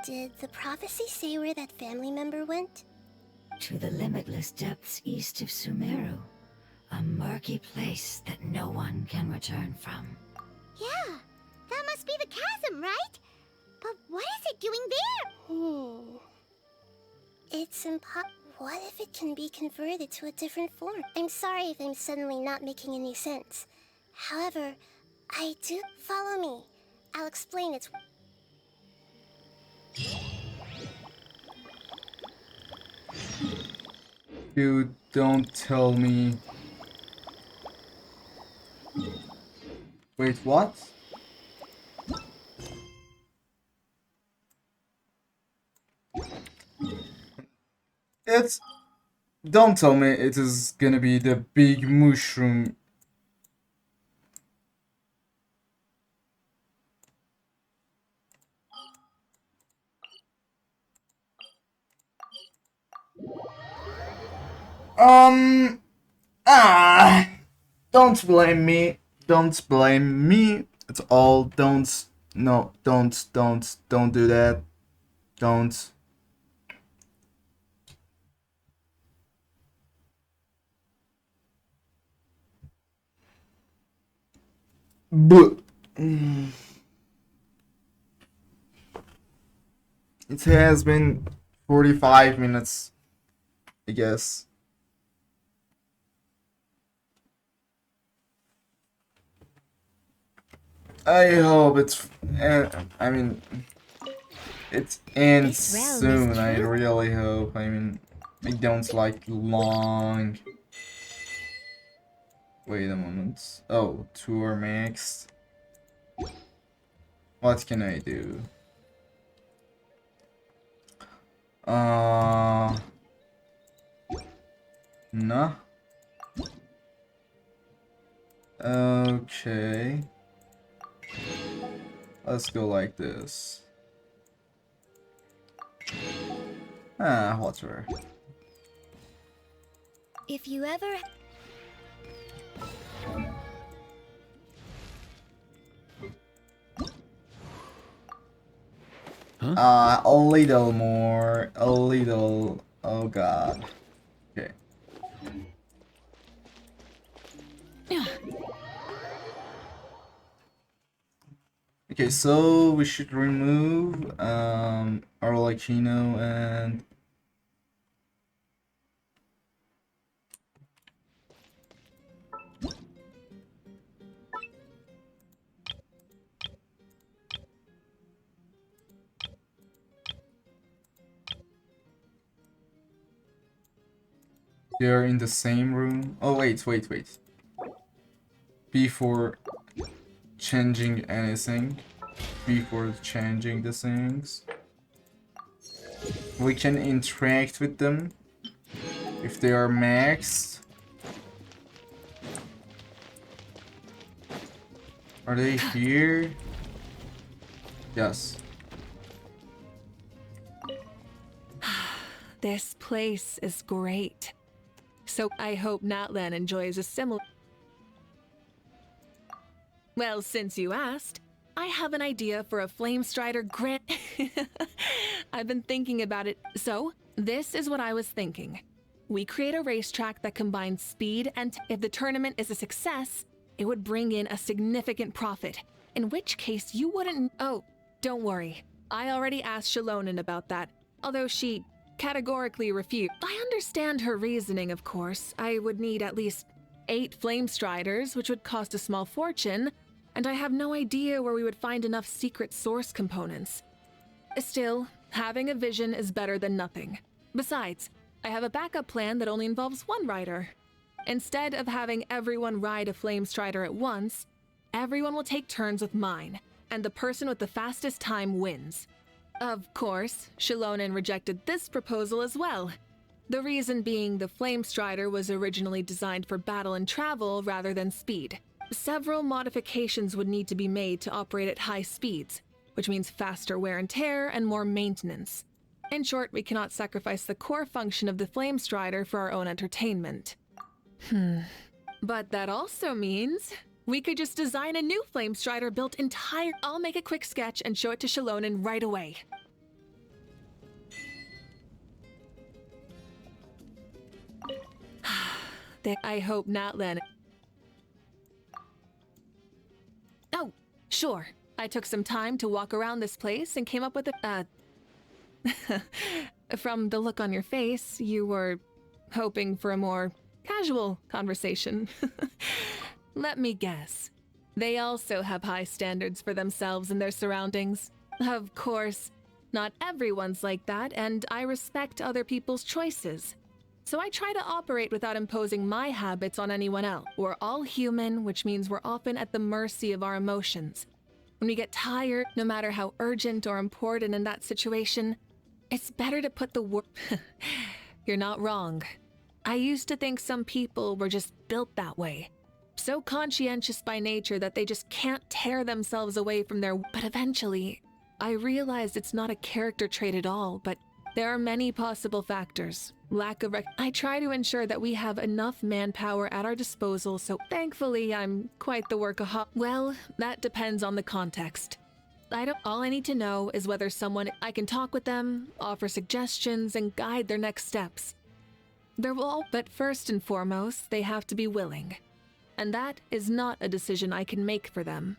Did the prophecy say where that family member went? To the limitless depths east of Sumeru. A murky place that no one can return from. Yeah, that must be the chasm, right? But what is it doing there? It's What if it can be converted to a different form? I'm sorry if I'm suddenly not making any sense. However, I do... Follow me. I'll explain it. Dude, don't tell me. Wait, what? It's... Don't tell me it is gonna be the big mushroom. Don't blame me. Don't blame me at all. Don't. No, don't do that. Don't. But it has been 45 minutes, I guess. I hope it's. I mean, it ends soon. I really hope. I mean, I don't like long. Wait a moment. Oh, 2 are maxed. What can I do? No. Okay. Let's go like this. Whatever. If you ever... A little more. A little. Oh god. Okay. Okay, so we should remove Arlecchino and they're in the same room. Oh wait. Before changing anything, before changing the things, we can interact with them if they are maxed. Are they here? Yes. This place is great. So I hope Natlan enjoys a similar... Well, since you asked, I have an idea for a Flame Strider Grand. I've been thinking about it. So, this is what I was thinking. We create a racetrack that combines speed and if the tournament is a success, it would bring in a significant profit. In which case, you wouldn't. Oh, don't worry. I already asked Shalonen about that, although she categorically refused. I understand her reasoning, of course. I would need at least 8 Flame Striders, which would cost a small fortune, and I have no idea where we would find enough secret source components. Still, having a vision is better than nothing. Besides, I have a backup plan that only involves one rider. Instead of having everyone ride a Flame Strider at once, everyone will take turns with mine, and the person with the fastest time wins. Of course, Shalonen rejected this proposal as well. The reason being the Flame Strider was originally designed for battle and travel rather than speed. Several modifications would need to be made to operate at high speeds, which means faster wear and tear and more maintenance. In short, we cannot sacrifice the core function of the Flame Strider for our own entertainment. But that also means we could just design a new Flame Strider built entire. I'll make a quick sketch and show it to Shalonen right away. I hope not, Len. Oh, sure. I took some time to walk around this place and came up with a, From the look on your face, you were hoping for a more casual conversation. Let me guess. They also have high standards for themselves and their surroundings. Of course, not everyone's like that, and I respect other people's choices. So I try to operate without imposing my habits on anyone else. We're all human, which means we're often at the mercy of our emotions. When we get tired, no matter how urgent or important in that situation, it's better to put the work. You're not wrong. I used to think some people were just built that way. So conscientious by nature that they just can't tear themselves away from their. But eventually, I realized it's not a character trait at all, but there are many possible factors. Lack of I try to ensure that we have enough manpower at our disposal, so thankfully I'm quite the workaholic. Well, that depends on the context. All I need to know is whether I can talk with them, offer suggestions, and guide their next steps. But first and foremost, they have to be willing. And that is not a decision I can make for them.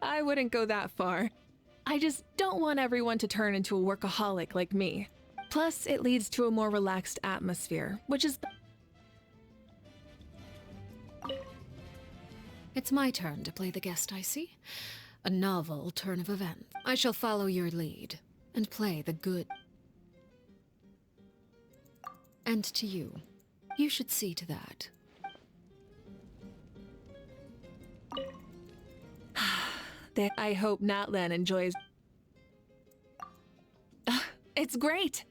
I wouldn't go that far. I just don't want everyone to turn into a workaholic like me. Plus, it leads to a more relaxed atmosphere, which is... It's my turn to play the guest, I see. A novel turn of events. I shall follow your lead and play the good. And to you, you should see to that. I hope Natlan enjoys... It's great!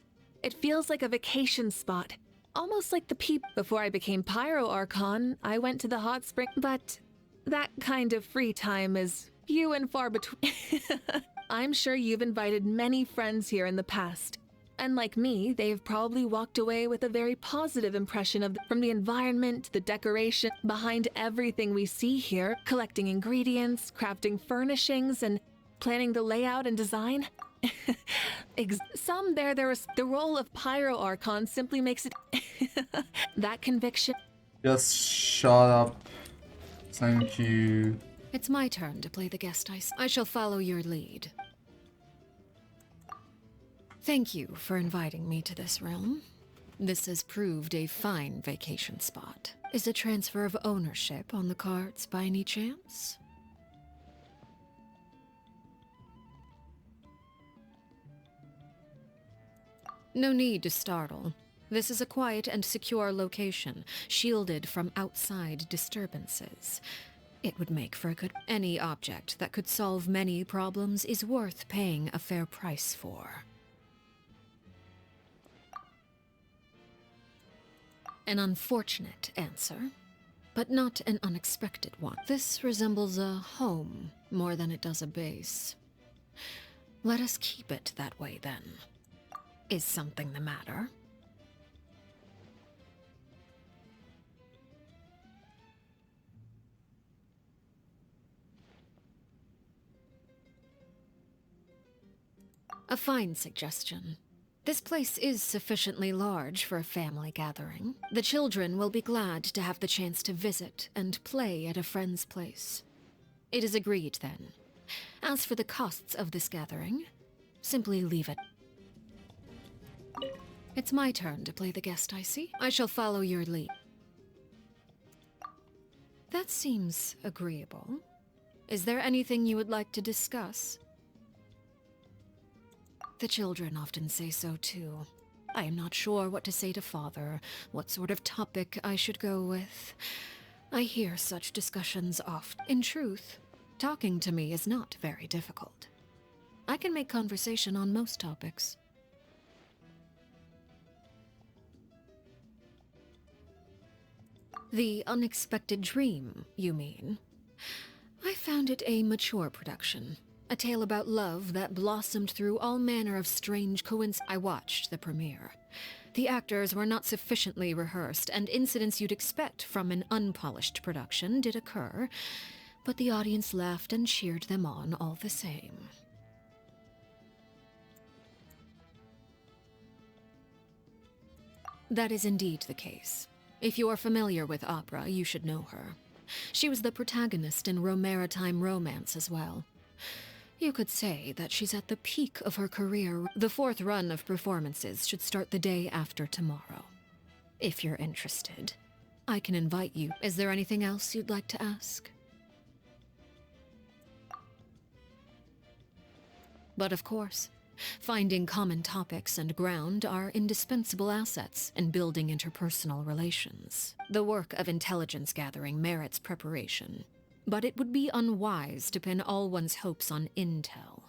It feels like a vacation spot. Almost like the Before I became Pyro Archon, I went to the hot spring, but that kind of free time is few and far between. I'm sure you've invited many friends here in the past. And like me, they've probably walked away with a very positive impression from the environment, the decoration, behind everything we see here, collecting ingredients, crafting furnishings, and planning the layout and design. The role of Pyro Archon simply makes it that conviction. Just shut up. Thank you. It's my turn to play the guest, I shall follow your lead. Thank you for inviting me to this realm. This has proved a fine vacation spot. Is a transfer of ownership on the cards by any chance? No need to startle. This is a quiet and secure location, shielded from outside disturbances. It would make for a good... Any object that could solve many problems is worth paying a fair price for. An unfortunate answer, but not an unexpected one. This resembles a home more than it does a base. Let us keep it that way, then. Is something the matter? A fine suggestion. This place is sufficiently large for a family gathering. The children will be glad to have the chance to visit and play at a friend's place. It is agreed, then. As for the costs of this gathering, simply leave it. It's my turn to play the guest, I see. I shall follow your lead. That seems agreeable. Is there anything you would like to discuss? The children often say so too. I am not sure what to say to father, what sort of topic I should go with. I hear such discussions often. In truth, talking to me is not very difficult. I can make conversation on most topics. The unexpected dream, you mean? I found it a mature production. A tale about love that blossomed through all manner of strange coincidences. I watched the premiere. The actors were not sufficiently rehearsed, and incidents you'd expect from an unpolished production did occur, but the audience laughed and cheered them on all the same. That is indeed the case. If you are familiar with opera, you should know her. She was the protagonist in Maritime Romance as well. You could say that she's at the peak of her career. The fourth run of performances should start the day after tomorrow. If you're interested, I can invite you. Is there anything else you'd like to ask? But of course, finding common topics and ground are indispensable assets in building interpersonal relations. The work of intelligence gathering merits preparation, but it would be unwise to pin all one's hopes on intel.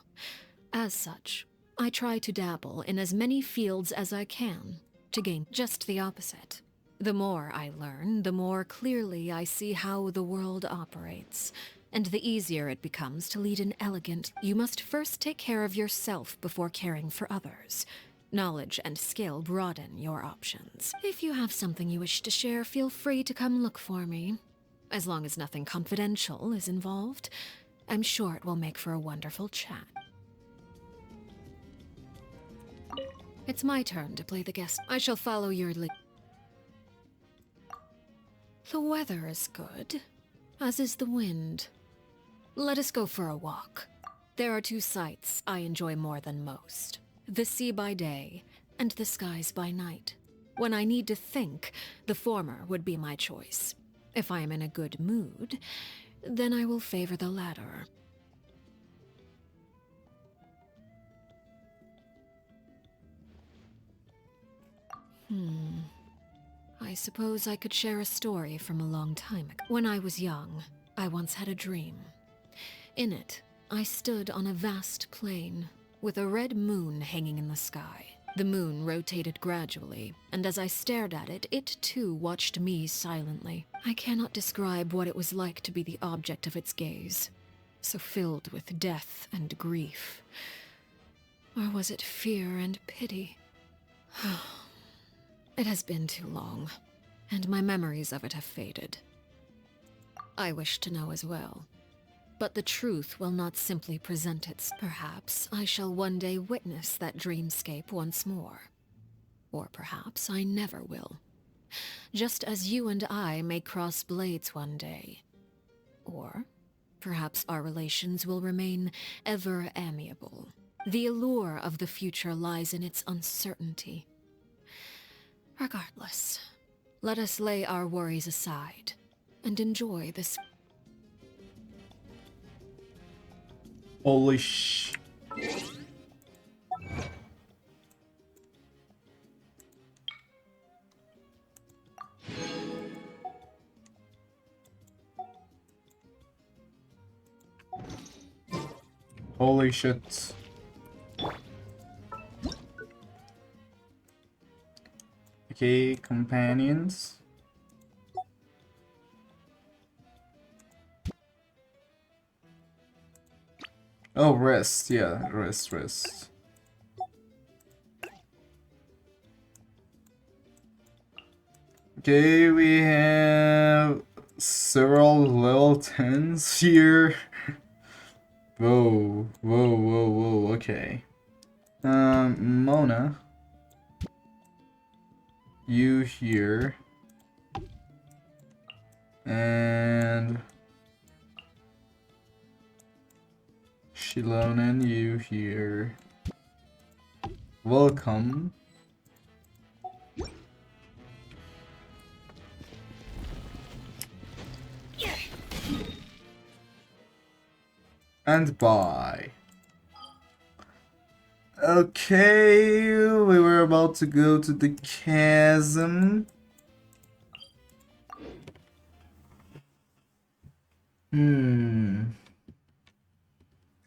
As such, I try to dabble in as many fields as I can to gain just the opposite. The more I learn, the more clearly I see how the world operates, and the easier it becomes to lead an elegant. You must first take care of yourself before caring for others. Knowledge and skill broaden your options. If you have something you wish to share, feel free to come look for me. As long as nothing confidential is involved, I'm sure it will make for a wonderful chat. It's my turn to play the guest. I shall follow your lead. The weather is good, as is the wind. Let us go for a walk. There are two sights I enjoy more than most: the sea by day and the skies by night. When I need to think, the former would be my choice. If I am in a good mood, then I will favor the latter. I suppose I could share a story from a long time ago. When I was young, I once had a dream. In it, I stood on a vast plain, with a red moon hanging in the sky. The moon rotated gradually, and as I stared at it, it too watched me silently. I cannot describe what it was like to be the object of its gaze, so filled with death and grief. Or was it fear and pity? It has been too long, and my memories of it have faded. I wish to know as well. But the truth will not simply present its. Perhaps I shall one day witness that dreamscape once more. Or perhaps I never will. Just as you and I may cross blades one day. Or perhaps our relations will remain ever amiable. The allure of the future lies in its uncertainty. Regardless, let us lay our worries aside and enjoy this. Holy sh... Holy shit. Okay, companions. Oh, rest, yeah, rest. Okay, we have several level 10s here. Whoa, okay. Mona, you here, and Shilonen, you here. Welcome. And bye. Okay, we were about to go to the chasm.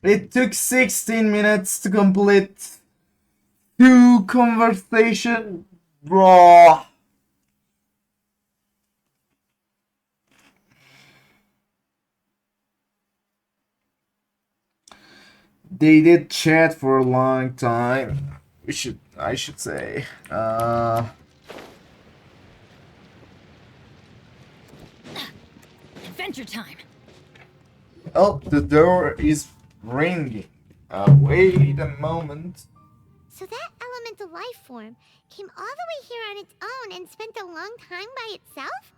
It took 16 minutes to complete 2 conversation. Bro. They did chat for a long time. I should say. Adventure time. Oh, the door is ringing. Wait a moment. So that elemental life form came all the way here on its own and spent a long time by itself?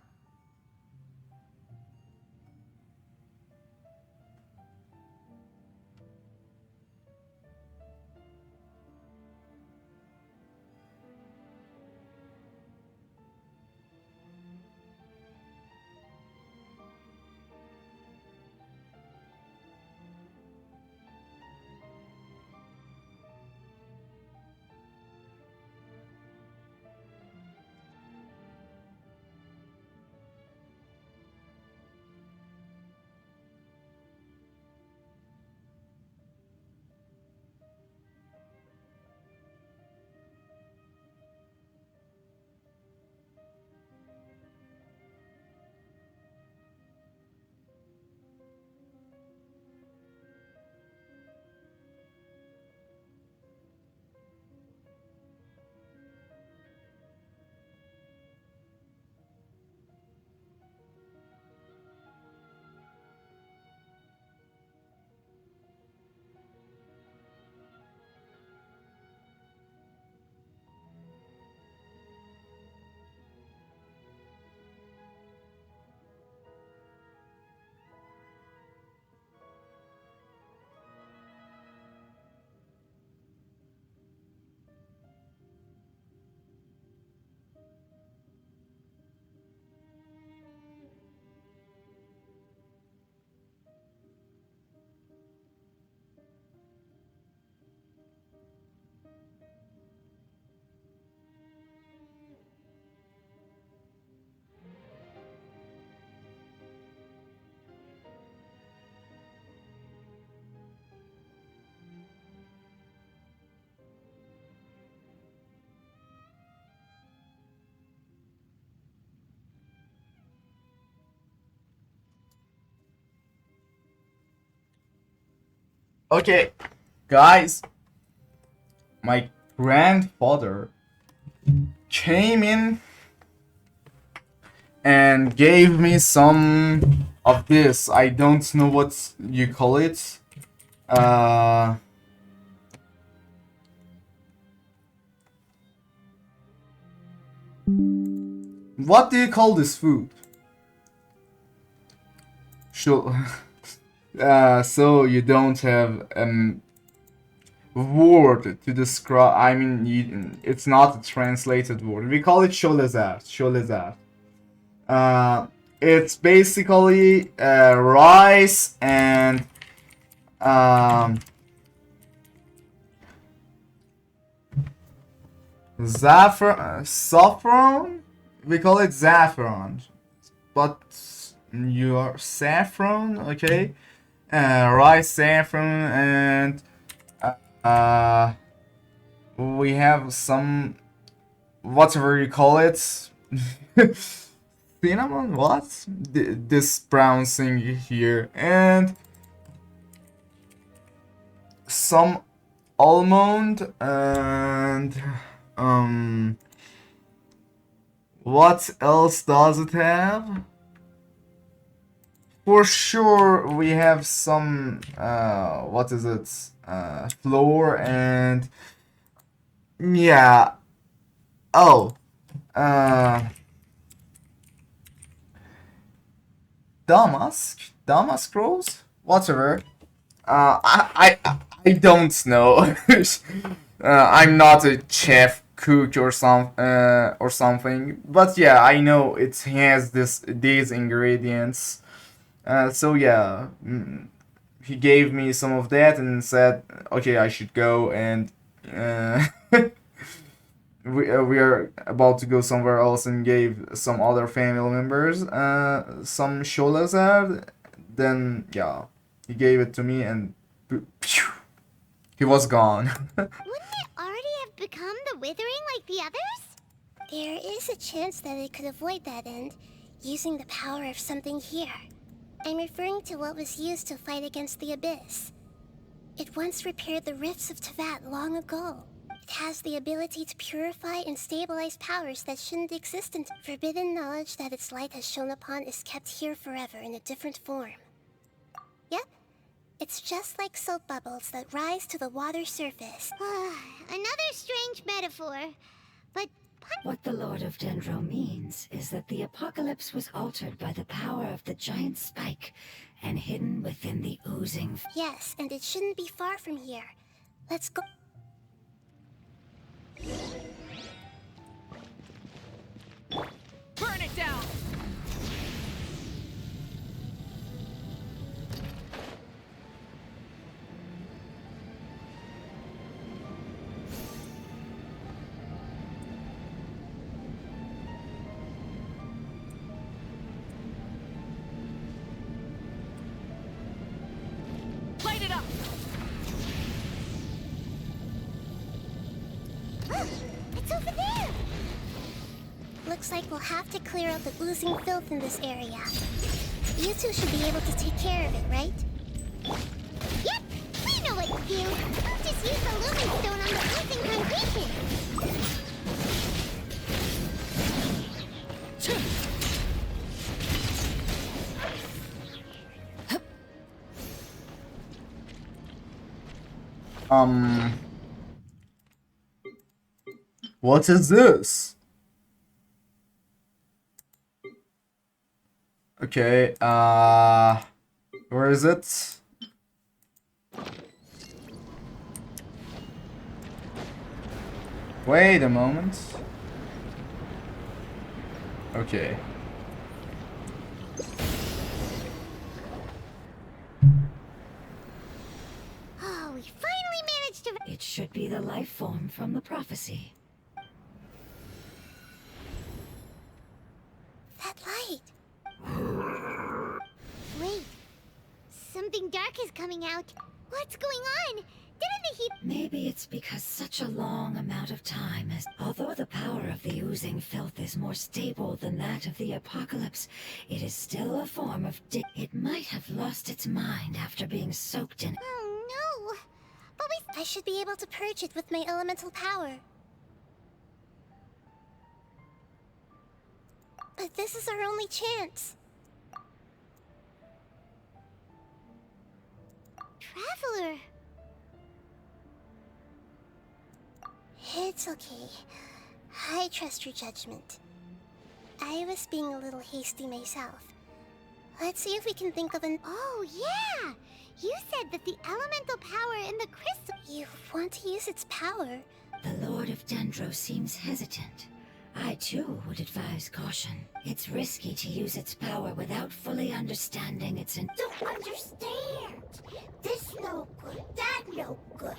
Okay, guys. My grandfather came in and gave me some of this. I don't know what you call it. What do you call this food? Sure. So you don't have word to describe. I mean, it's not a translated word. We call it sholezar. Sholezar. It's basically rice and saffron. We call it saffron, but your saffron, okay? Rice, saffron, and we have some whatever you call it. Cinnamon? What? This brown thing here, and some almond, and what else does it have? For sure we have some what is it? Flour and Yeah. Oh. Uh. Damask Rose? Whatever. I don't know. I'm not a chef, cook, or something. But yeah, I know it has these ingredients. So yeah, he gave me some of that and said, okay, I should go, and uh, we are about to go somewhere else, and gave some other family members some sholazar. Then yeah, he gave it to me, and phew, he was gone. Wouldn't it already have become the Withering like the others? There is a chance that it could avoid that end, using the power of something here. I'm referring to what was used to fight against the Abyss. It once repaired the rifts of Tevat long ago. It has the ability to purify and stabilize powers that shouldn't exist, and forbidden knowledge that its light has shone upon is kept here forever in a different form. Yep, it's just like soap bubbles that rise to the water surface. Another strange metaphor, but What the Lord of Dendro means is that the apocalypse was altered by the power of the giant spike and hidden within the oozing. Yes, and it shouldn't be far from here. Let's go. Burn it down! Light it up! It's over there! Looks like we'll have to clear out the oozing filth in this area. You two should be able to take care of it, right? yep, we know what to do. We'll just use the Lumen Stone on the oozing concretion. What is this? Okay, where is it? Wait a moment. Okay. Oh, we finally managed to... It should be the life form from the prophecy. That light! Wait, something dark is coming out. What's going on? Didn't the heat... Maybe it's because such a long amount of time has... Although the power of the oozing filth is more stable than that of the apocalypse, it is still a form of It might have lost its mind after being soaked in... Oh no! But we... I should be able to purge it with my elemental power. But this is our only chance. Traveler! It's okay. I trust your judgment. I was being a little hasty myself. Let's see if we can think of an... Oh, yeah! You said that the elemental power in the crystal... You want to use its power? The Lord of Dendro seems hesitant. I too would advise caution. It's risky to use its power without fully understanding its Don't understand! This no good, that no good.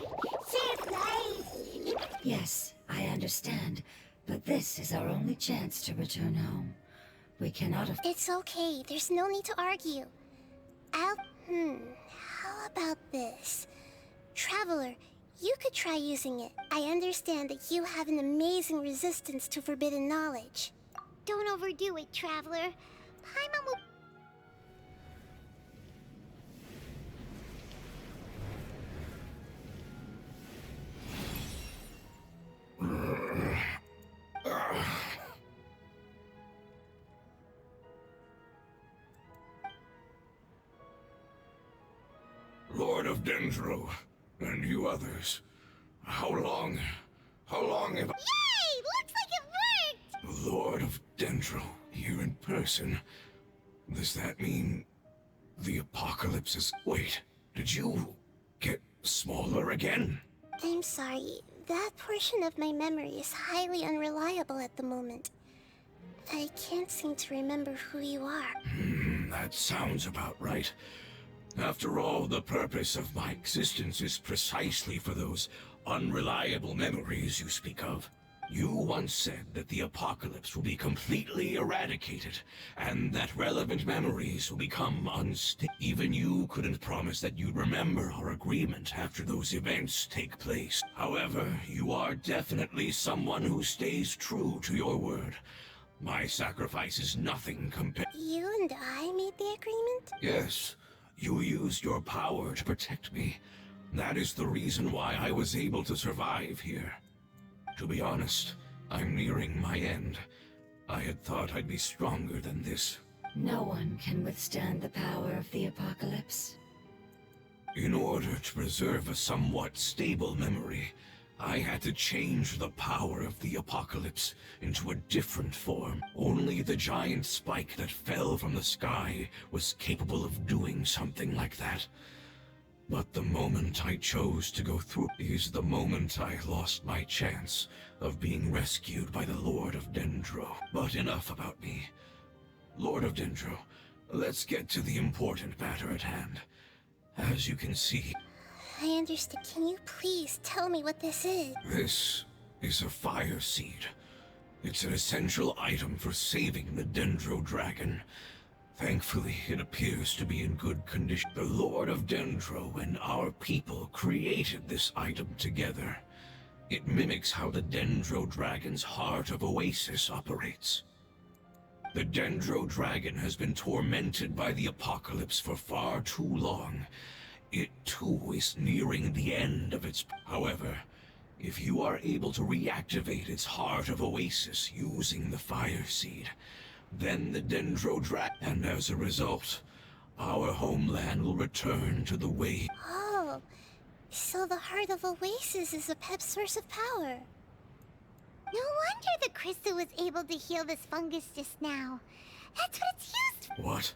Save lives! Yes, I understand, but this is our only chance to return home. We cannot afford... It's okay, there's no need to argue. How about this? Traveler, you could try using it. I understand that you have an amazing resistance to forbidden knowledge. Don't overdo it, Traveler. Paimon will... Lord of Dendro, and you others, how long How long have Yay! Looks like it worked! Lord of Dendro here in person? Does that mean the apocalypse is... Wait, did you get smaller again? I'm sorry. That portion of my memory is highly unreliable at the moment. I can't seem to remember who you are. That sounds about right. After all, the purpose of my existence is precisely for those unreliable memories you speak of. You once said that the apocalypse will be completely eradicated, and that relevant memories will become unstable. Even you couldn't promise that you'd remember our agreement after those events take place. However, you are definitely someone who stays true to your word. My sacrifice is nothing compared... You and I made the agreement? Yes, you used your power to protect me. That is the reason why I was able to survive here. To be honest, I'm nearing my end. I had thought I'd be stronger than this. No one can withstand the power of the apocalypse. In order to preserve a somewhat stable memory, I had to change the power of the apocalypse into a different form. Only the giant spike that fell from the sky was capable of doing something like that. But the moment I chose to go through is the moment I lost my chance of being rescued by the Lord of Dendro. But enough about me. Lord of Dendro, let's get to the important matter at hand. As you can see... I understand. Can you please tell me what this is? This is a fire seed. It's an essential item for saving the Dendro dragon. Thankfully, it appears to be in good condition. The Lord of Dendro and our people created this item together. It mimics how the Dendro dragon's heart of Oasis operates. The Dendro dragon has been tormented by the apocalypse for far too long. It too is nearing the end of its... However, if you are able to reactivate its heart of Oasis using the fire seed, then the Dendro dragon, and as a result, our homeland will return to the way... Oh, so the heart of Oasis is a pep source of power. No wonder the crystal was able to heal this fungus just now. That's what it's used for. What?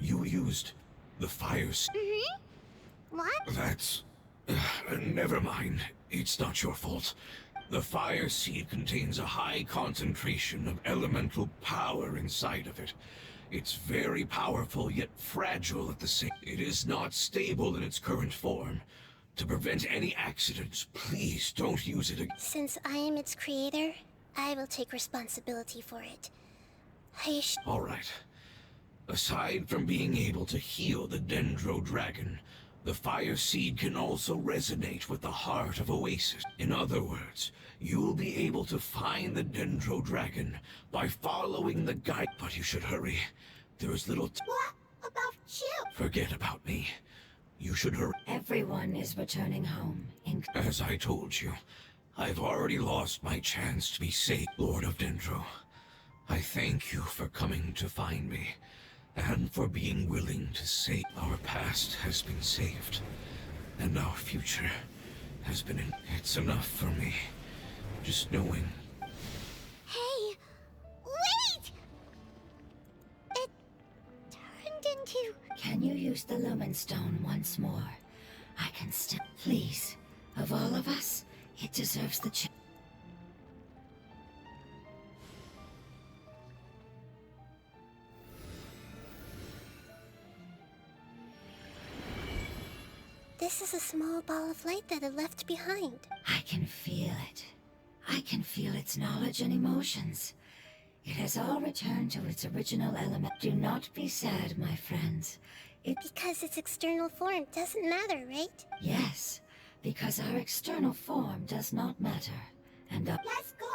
You used the fire seed? Mm-hmm. What? That's... never mind. It's not your fault. The fire seed contains a high concentration of elemental power inside of it. It's very powerful, yet fragile at the same... It is not stable in its current form. To prevent any accidents, please don't use it again. Since I am its creator, I will take responsibility for it. All right. Aside from being able to heal the Dendro dragon, the fire seed can also resonate with the heart of Oasis. In other words, you'll be able to find the Dendro dragon by following the guide. But you should hurry. There is little What about you? Forget about me. You should hurry. Everyone is returning home. As I told you, I've already lost my chance to be saved, Lord of Dendro. I thank you for coming to find me, and for being willing to save. Our past has been saved, and our future has been in... It's enough for me, just knowing. Hey, wait! It turned into... Can you use the Lumen Stone once more? I can still... Please, of all of us, it deserves the chance. This is a small ball of light that it left behind. I can feel it. I can feel its knowledge and emotions. It has all returned to its original element. Do not be sad, my friends. Because its external form doesn't matter, right? Yes, because our external form does not matter. And Let's go!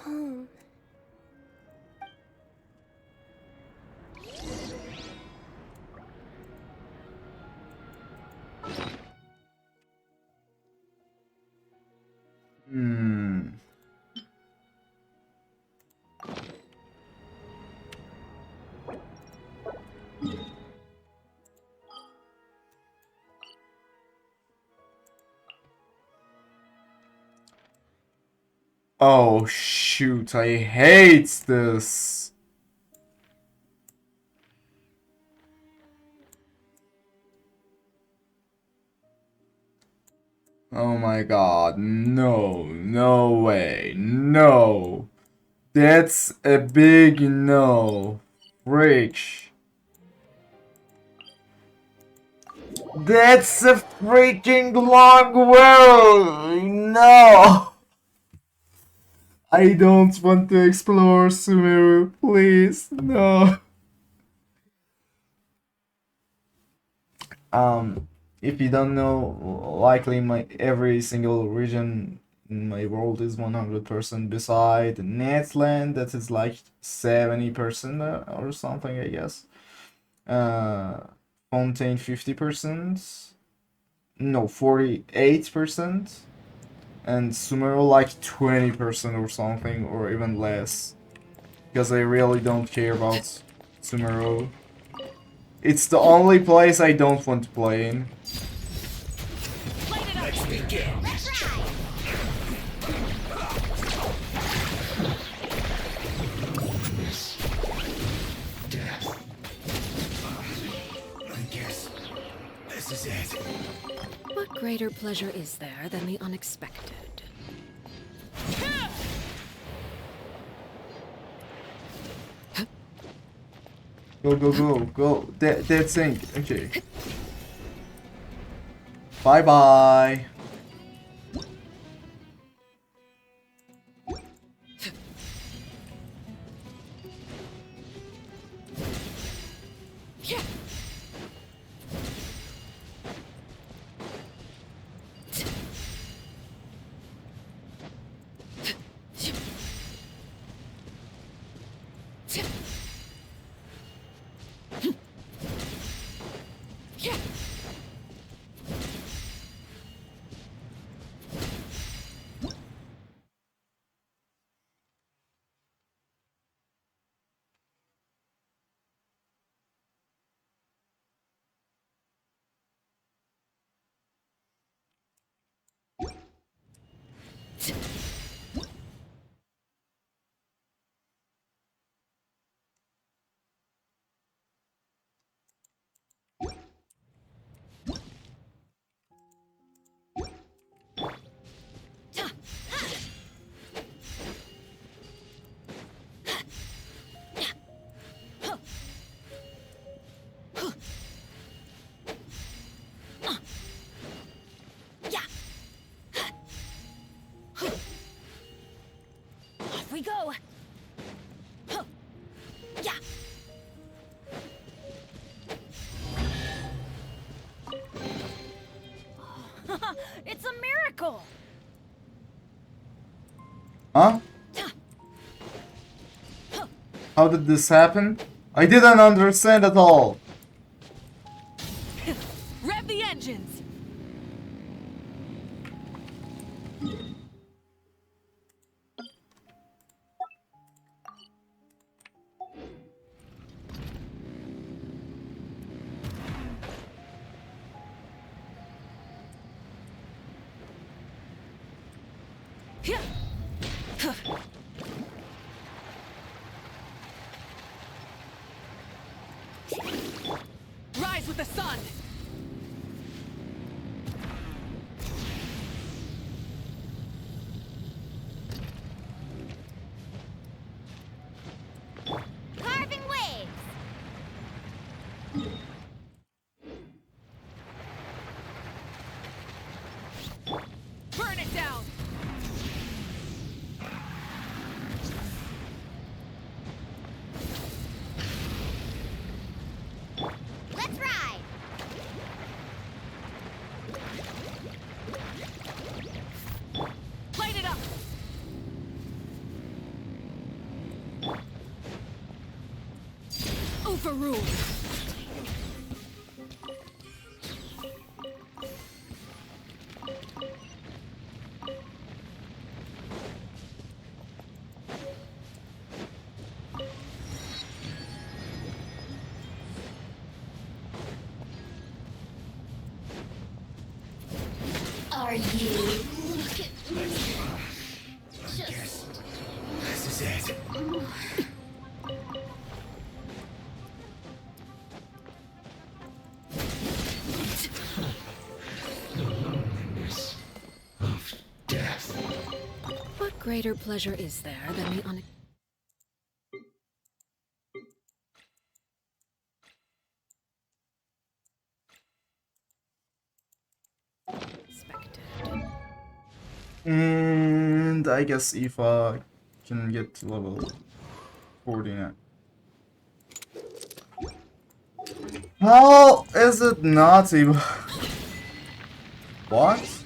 Home. Hmm. Oh shoot, I hate this. Oh my god, no, no way, no. That's a big no. Freak. That's a freaking long world! No! I don't want to explore Sumeru, please, no. If you don't know, likely every single region in my world is 100% beside Netland, that is like 70% or something, I guess. Fontaine 50%. No, 48%. And Sumeru like 20% or something, or even less. Because I really don't care about Sumeru. It's the only place I don't want to play in. Let's begin. I guess this is it. What greater pleasure is there than the unexpected? Go, go, go, go. Dead sync. Okay. Bye bye. We go. Yeah. It's a miracle. Huh? How did this happen? I didn't understand at all. Rev the engines! Rise with the sun! Carving waves. Burn it down! Let's ride. Light it up! Overruled! Are you? Just greater pleasure is there than the unexpected? And I guess Aoife can get to level 49. How is it not able? What?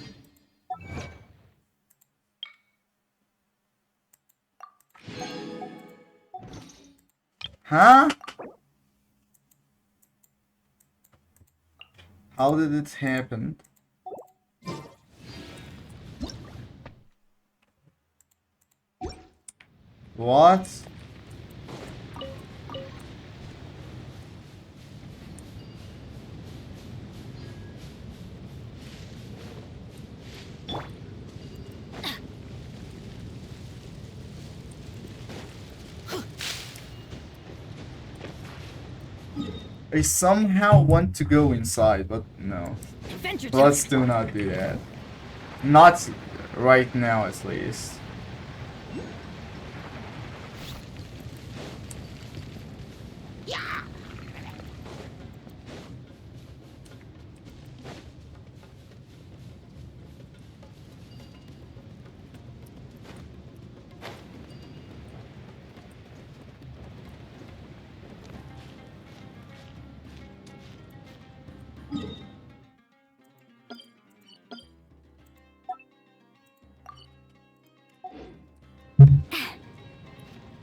Huh? How did it happen? What? I somehow want to go inside, but no. Let's do not do that. Not right now, at least.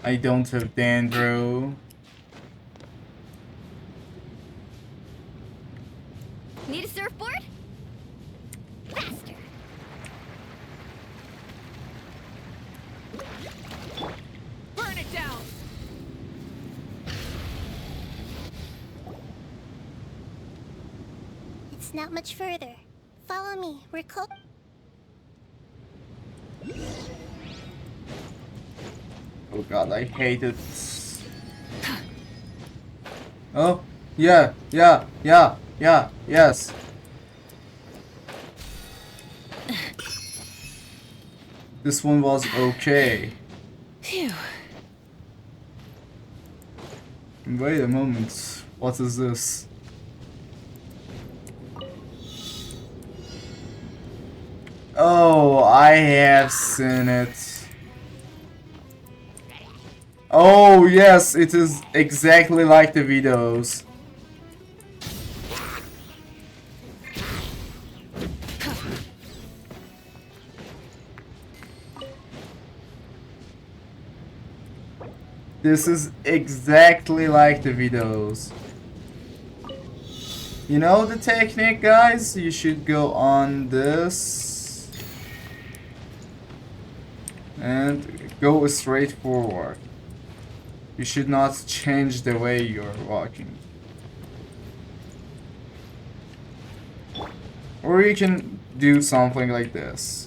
I don't have Dendro. Need a surfboard? Faster. Burn it down! It's not much further. Follow me. We're close. Oh god, I hate it. Oh, yeah, yes. This one was okay. Phew. Wait a moment. What is this? Oh, I have seen it. Oh, yes, it is exactly like the videos. This is exactly like the videos. You know the technique, guys? You should go on this and go straight forward. You should not change the way you're walking. Or you can do something like this.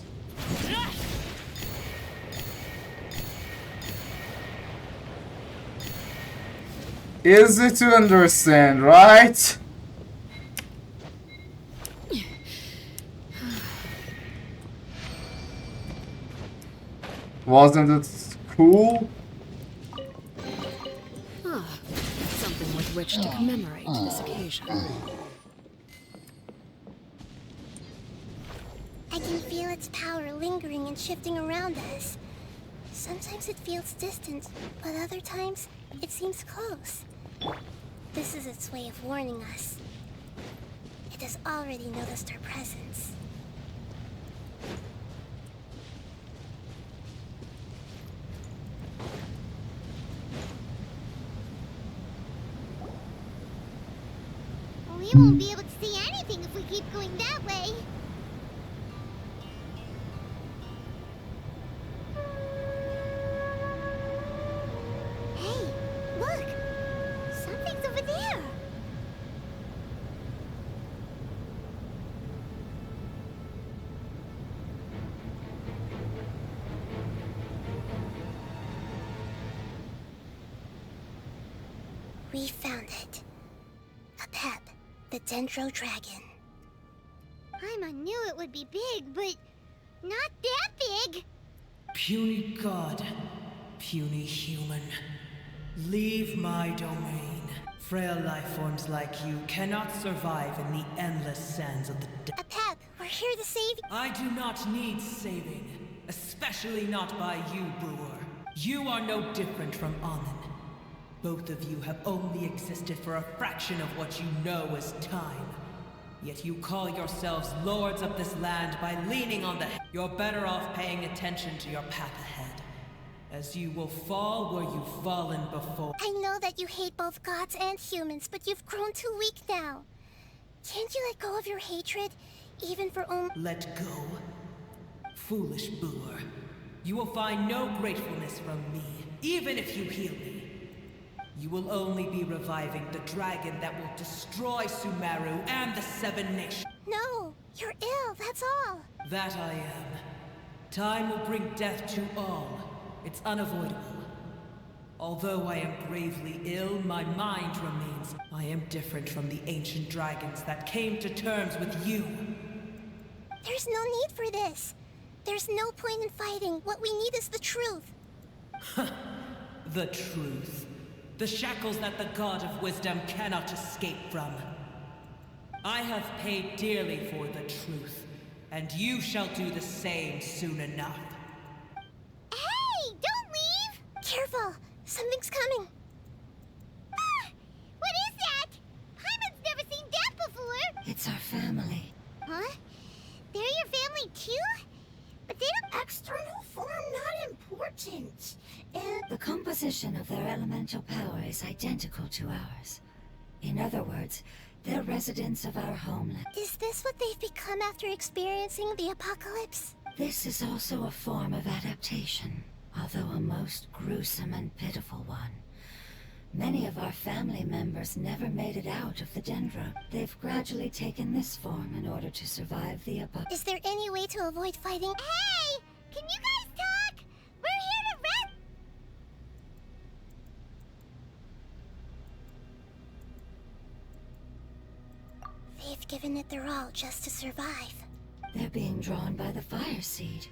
Easy to understand, right? Wasn't it cool? Something with which to commemorate this occasion. I can feel its power lingering and shifting around us. Sometimes it feels distant, but other times it seems close. This is its way of warning us. It has already noticed our presence. We won't be able to see anything if we keep going that way. Hey, look! Something's over there! We found it. A pep, the Dendro dragon. Paimon knew it would be big, but not that big! Puny god, puny human, leave my domain. Frail life forms like you cannot survive in the endless sands of the Apep, we're here to save you. I do not need saving, especially not by you, brewer. You are no different from Amun. Both of you have only existed for a fraction of what you know as time. Yet you call yourselves lords of this land by leaning on the... You're better off paying attention to your path ahead, as you will fall where you've fallen before. I know that you hate both gods and humans, but you've grown too weak now. Can't you let go of your hatred, even for only... Let go? Foolish brewer. You will find no gratefulness from me, even if you heal me. You will only be reviving the dragon that will destroy Sumeru and the Seven Nations. No, you're ill, that's all. That I am. Time will bring death to all. It's unavoidable. Although I am gravely ill, my mind remains. I am different from the ancient dragons that came to terms with you. There's no need for this. There's no point in fighting. What we need is the truth. The truth. The shackles that the God of Wisdom cannot escape from. I have paid dearly for the truth, and you shall do the same soon enough. Hey, don't leave! Careful, something's coming. Ah, what is that? Paimon's never seen that before. It's our family. Huh? They're your family too? But they don't... External form not important. The composition of their elemental power is identical to ours. In other words, they're residents of our homeland. Is this what they've become after experiencing the apocalypse? This is also a form of adaptation, although a most gruesome and pitiful one. Many of our family members never made it out of the Dendro. They've gradually taken this form in order to survive the apocalypse. Is there any way to avoid fighting? Hey! Can you guys talk? We're here to rest! They've given it their all just to survive. They're being drawn by the fire seed.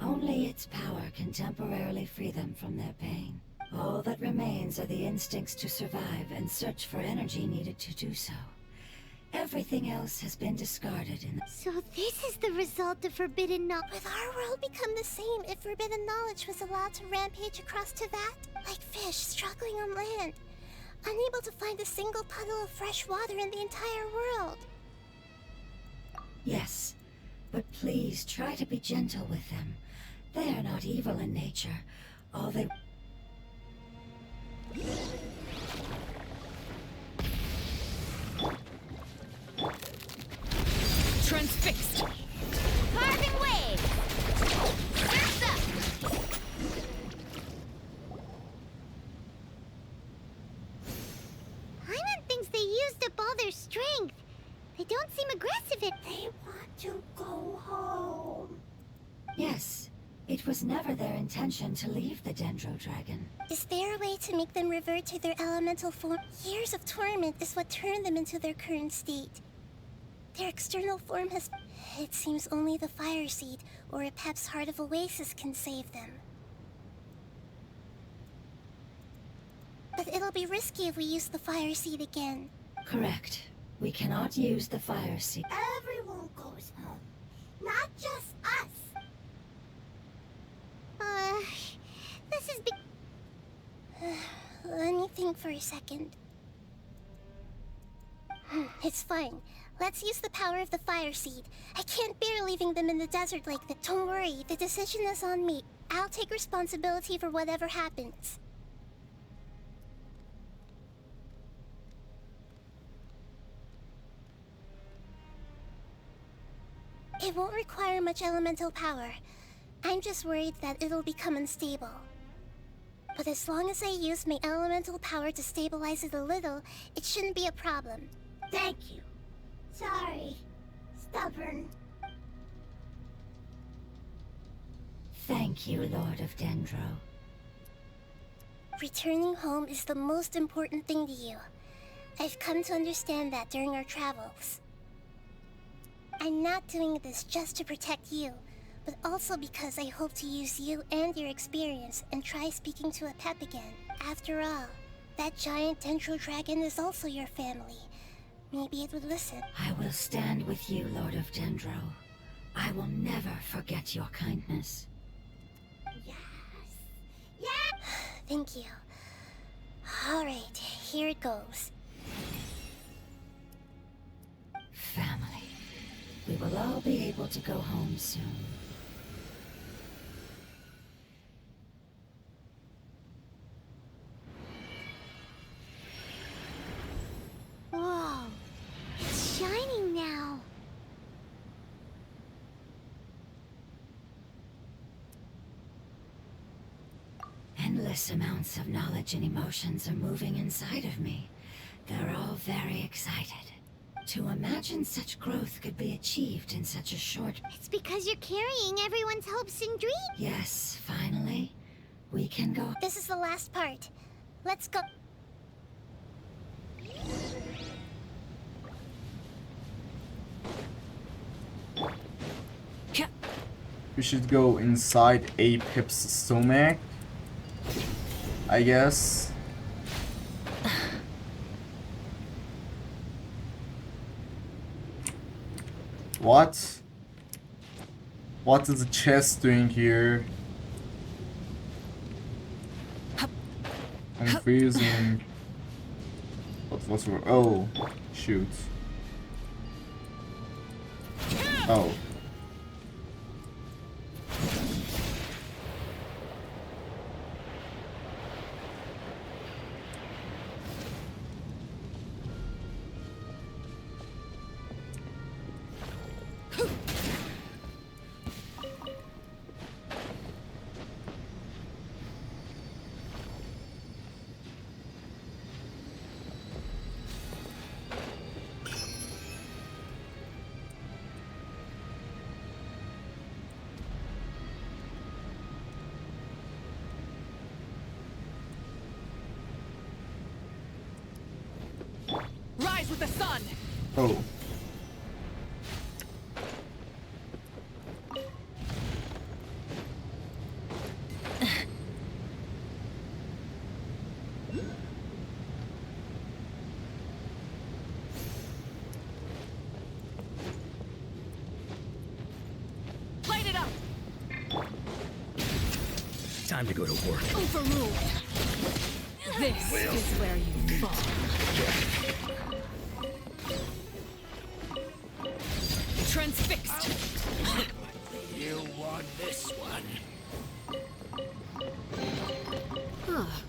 Only its power can temporarily free them from their pain. All that remains are the instincts to survive and search for energy needed to do so. Everything else has been discarded in the... So this is the result of forbidden knowledge. Would our world become the same if forbidden knowledge was allowed to rampage across Teyvat? Like fish struggling on land, unable to find a single puddle of fresh water in the entire world. Yes, but please try to be gentle with them. They are not evil in nature. All they... Transfixed! Carving wave! Surf's up! Paimon thinks they used up all their strength. They don't seem aggressive. They want to go home. Yes, it was never their intention to leave the Dendro Dragon. Is there a way to make them revert to their elemental form? Years of torment is what turned them into their current state. Their external form has... It seems only the Fire Seed or Apep's Heart of Oasis can save them. But it'll be risky if we use the Fire Seed again. Correct. We cannot use the fire seed. Everyone goes home, not just us. This is let me think for a second. It's fine. Let's use the power of the Fire Seed. I can't bear leaving them in the desert like that. Don't worry, the decision is on me. I'll take responsibility for whatever happens. It won't require much elemental power. I'm just worried that it'll become unstable. But as long as I use my elemental power to stabilize it a little, it shouldn't be a problem. Thank you. Sorry. Stubborn. Thank you, Lord of Dendro. Returning home is the most important thing to you. I've come to understand that during our travels. I'm not doing this just to protect you, but also because I hope to use you and your experience and try speaking to a pep again. After all, that giant Dendro dragon is also your family. Maybe it would listen. I will stand with you, Lord of Dendro. I will never forget your kindness. Yes. Yeah! Thank you. Alright, here it goes. Family. We will all be able to go home soon. Whoa, it's shining now. Endless amounts of knowledge and emotions are moving inside of me. They're all very excited. To imagine such growth could be achieved in such a short... It's because you're carrying everyone's hopes and dreams. Yes, finally. We can go... This is the last part. Let's go. We should go inside Apip's stomach, I guess. What? What is the chest doing here? Confusing. What's wrong? Oh, shoot. Oh. Rise with the sun! Oh. Light it up! Time to go to work. Overruled. This is where you fall. Transfixed. You want this one? Ah,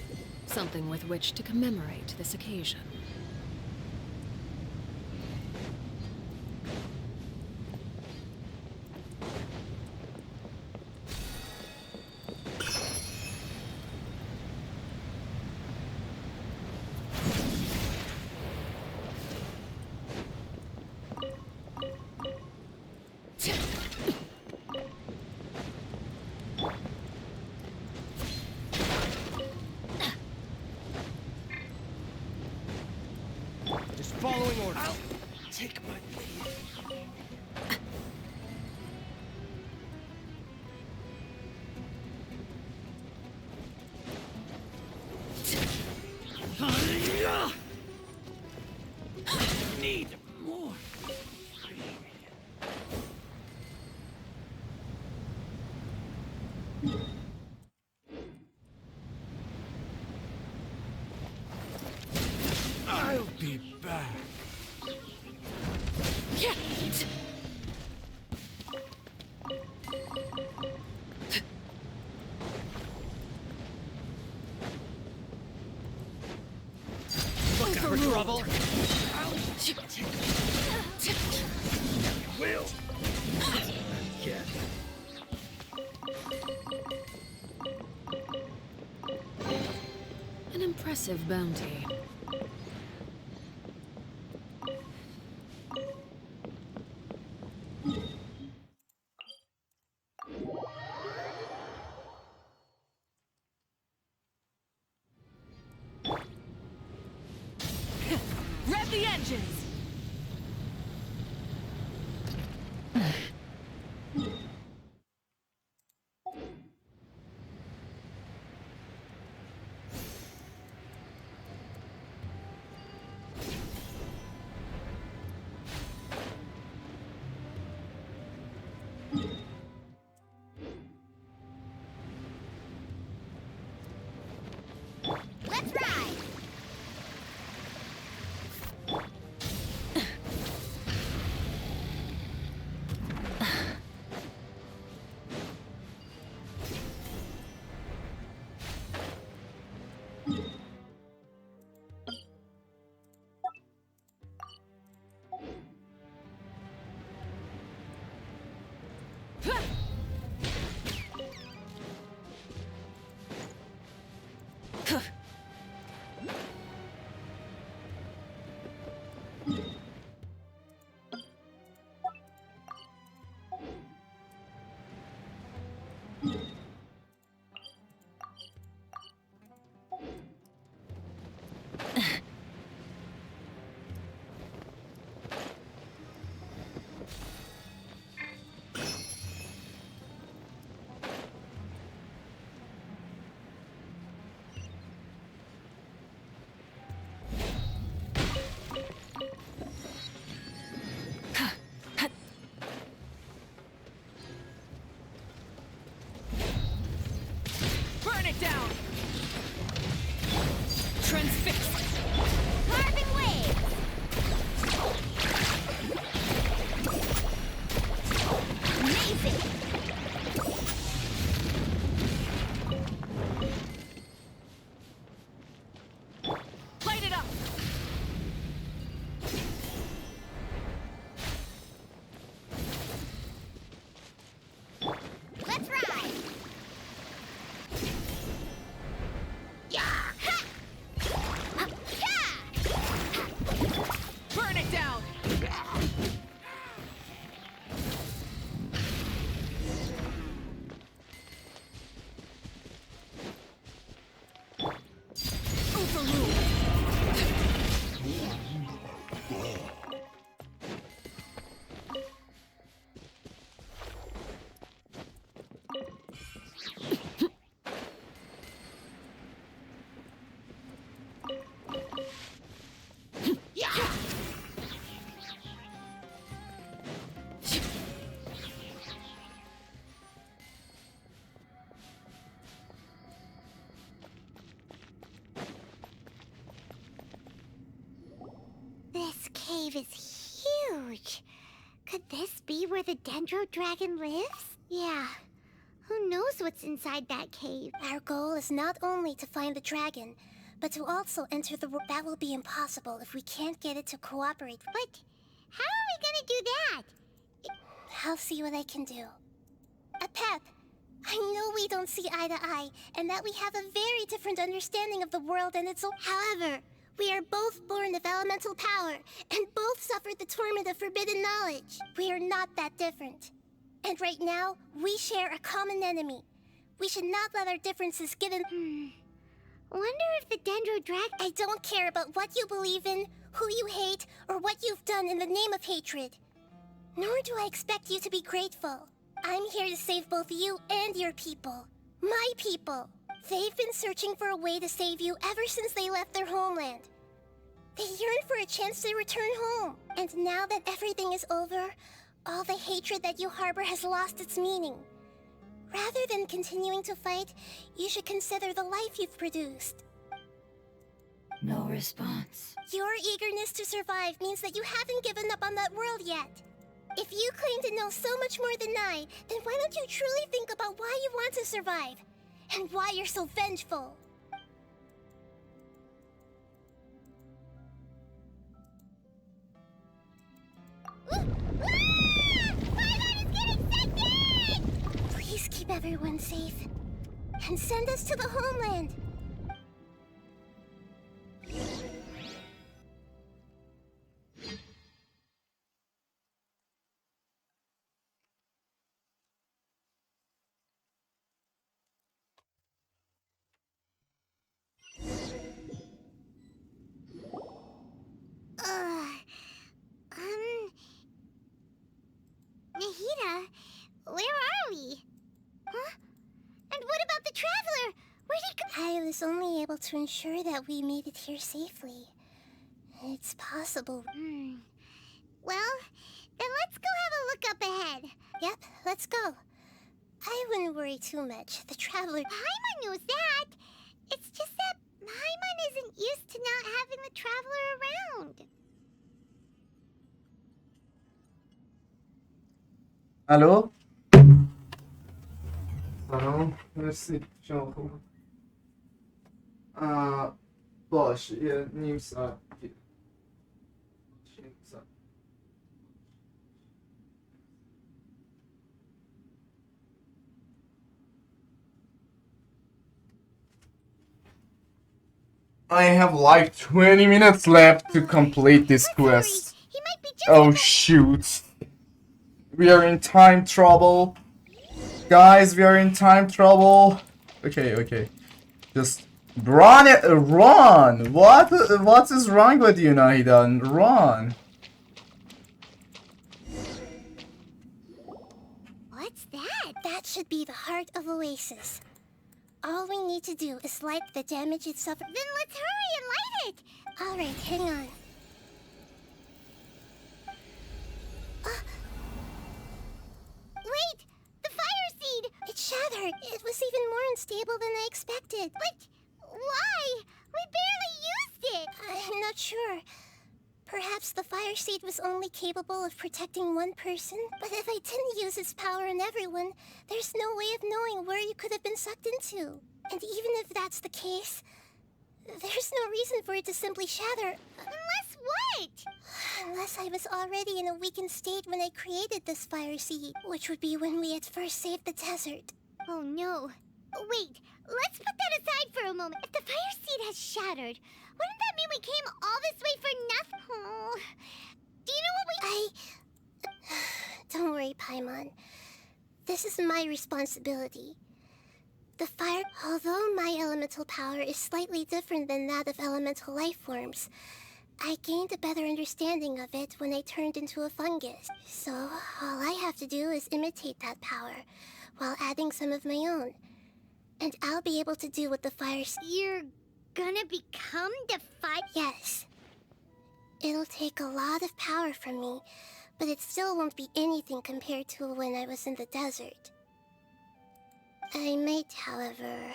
something with which to commemorate this occasion. Just following orders. I'll take my leave. Need more. I'll be back. Look out for trouble. Will. Yeah. An impressive bounty. Rev the engines! Burn it down! Transfix! Carving waves! Amazing! Light it up! Let's ride! Yeah! Ha! Ha! Burn it down! This cave is huge. Could this be where the Dendro dragon lives? Yeah. Who knows what's inside that cave? Our goal is not only to find the dragon, but to also enter the world. That will be impossible if we can't get it to cooperate. But how are we gonna do that? I'll see what I can do. Pep, I know we don't see eye to eye, and that we have a very different understanding of the world and its... However, we are both born of elemental power, and both suffered the torment of forbidden knowledge. We are not that different. And right now, we share a common enemy. We should not let our differences get in... Wonder if the Dendro dragon... I don't care about what you believe in, who you hate, or what you've done in the name of hatred. Nor do I expect you to be grateful. I'm here to save both you and your people. My people. They've been searching for a way to save you ever since they left their homeland. They yearn for a chance to return home. And now that everything is over, all the hatred that you harbor has lost its meaning. Rather than continuing to fight, you should consider the life you've produced. No response. Your eagerness to survive means that you haven't given up on that world yet. If you claim to know so much more than I, then why don't you truly think about why you want to survive? And why you're so vengeful? Please keep everyone safe. And send us to the homeland. Nahida, where are we? Huh? And what about the traveler? Where'd he go? I was only able to ensure that we made it here safely. It's possible. Well, then let's go have a look up ahead. Yep, let's go. I wouldn't worry too much. The traveler... Paimon knows that. It's just that Paimon isn't used to not having the traveler around. الو سلام مرسی شما خوب باشه یه نیم ساعت دیگه. نیم ساعت. I have like 20 minutes left to complete this quest. He might be just Oh shoot. We are in time trouble. Guys, we are in time trouble. Okay, okay. Just run it, run! What is wrong with you, Nahida? Run! What's that? That should be the heart of Oasis. All we need to do is light the damage it suffered. Then let's hurry and light it! Alright, hang on. Wait! The fire seed! It shattered. It was even more unstable than I expected. But why? We barely used it! I'm not sure. Perhaps the fire seed was only capable of protecting one person. But if I didn't use its power on everyone, there's no way of knowing where you could have been sucked into. And even if that's the case, there's no reason for it to simply shatter. Unless what? Unless I was already in a weakened state when I created this fire seed, which would be when we had first saved the desert. Oh no. Wait, let's put that aside for a moment. If the fire seed has shattered, wouldn't that mean we came all this way for nothing? Oh. Do you know what we... Don't worry, Paimon. This is my responsibility. The fire... Although my elemental power is slightly different than that of elemental life forms, I gained a better understanding of it when I turned into a fungus. So, all I have to do is imitate that power, while adding some of my own. And I'll be able to do what the fire... You're gonna become the fire... Yes. It'll take a lot of power from me, but it still won't be anything compared to when I was in the desert. I might, however,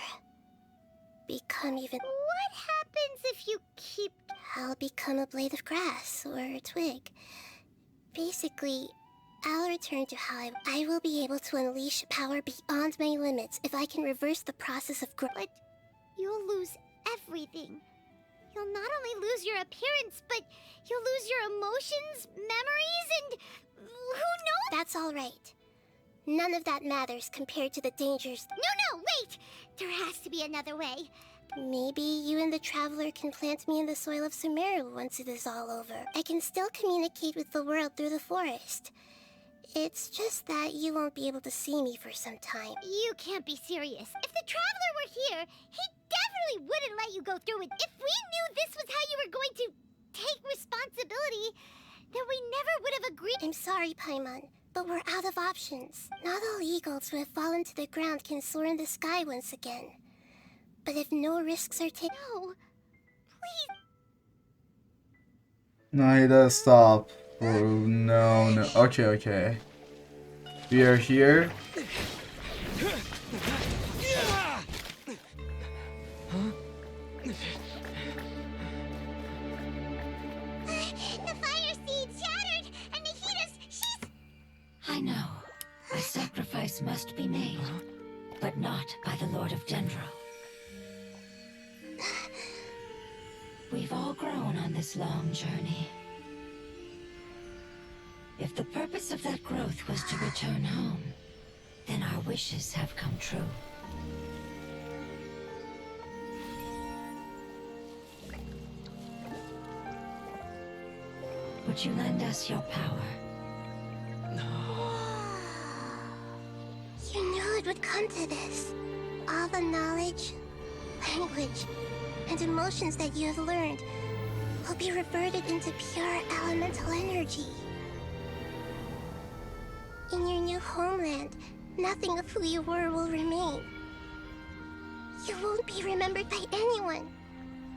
become even... What happens if you keep... I'll become a blade of grass or a twig. Basically, I'll return to how I will be able to unleash power beyond my limits if I can reverse the process of growth. But you'll lose everything. You'll not only lose your appearance, but you'll lose your emotions, memories, and... who knows? That's all right. None of that matters compared to the dangers. No, wait! There has to be another way. Maybe you and the Traveler can plant me in the soil of Sumeru once it is all over. I can still communicate with the world through the forest. It's just that you won't be able to see me for some time. You can't be serious. If the Traveler were here, he definitely wouldn't let you go through it. If we knew this was how you were going to take responsibility, then we never would have agreed. I'm sorry, Paimon, but we're out of options. Not all eagles who have fallen to the ground can soar in the sky once again. But if no risks are taken... No, please. Nahida, stop. Bro, no. Okay. We are here. The fire seed shattered, and she's... I know. A sacrifice must be made, but not by the Lord of Dendro. We've all grown on this long journey. If the purpose of that growth was to return home, then our wishes have come true. Would you lend us your power? You knew it would come to this. All the knowledge, language, and emotions that you have learned will be reverted into pure elemental energy. In your new homeland, nothing of who you were will remain. You won't be remembered by anyone.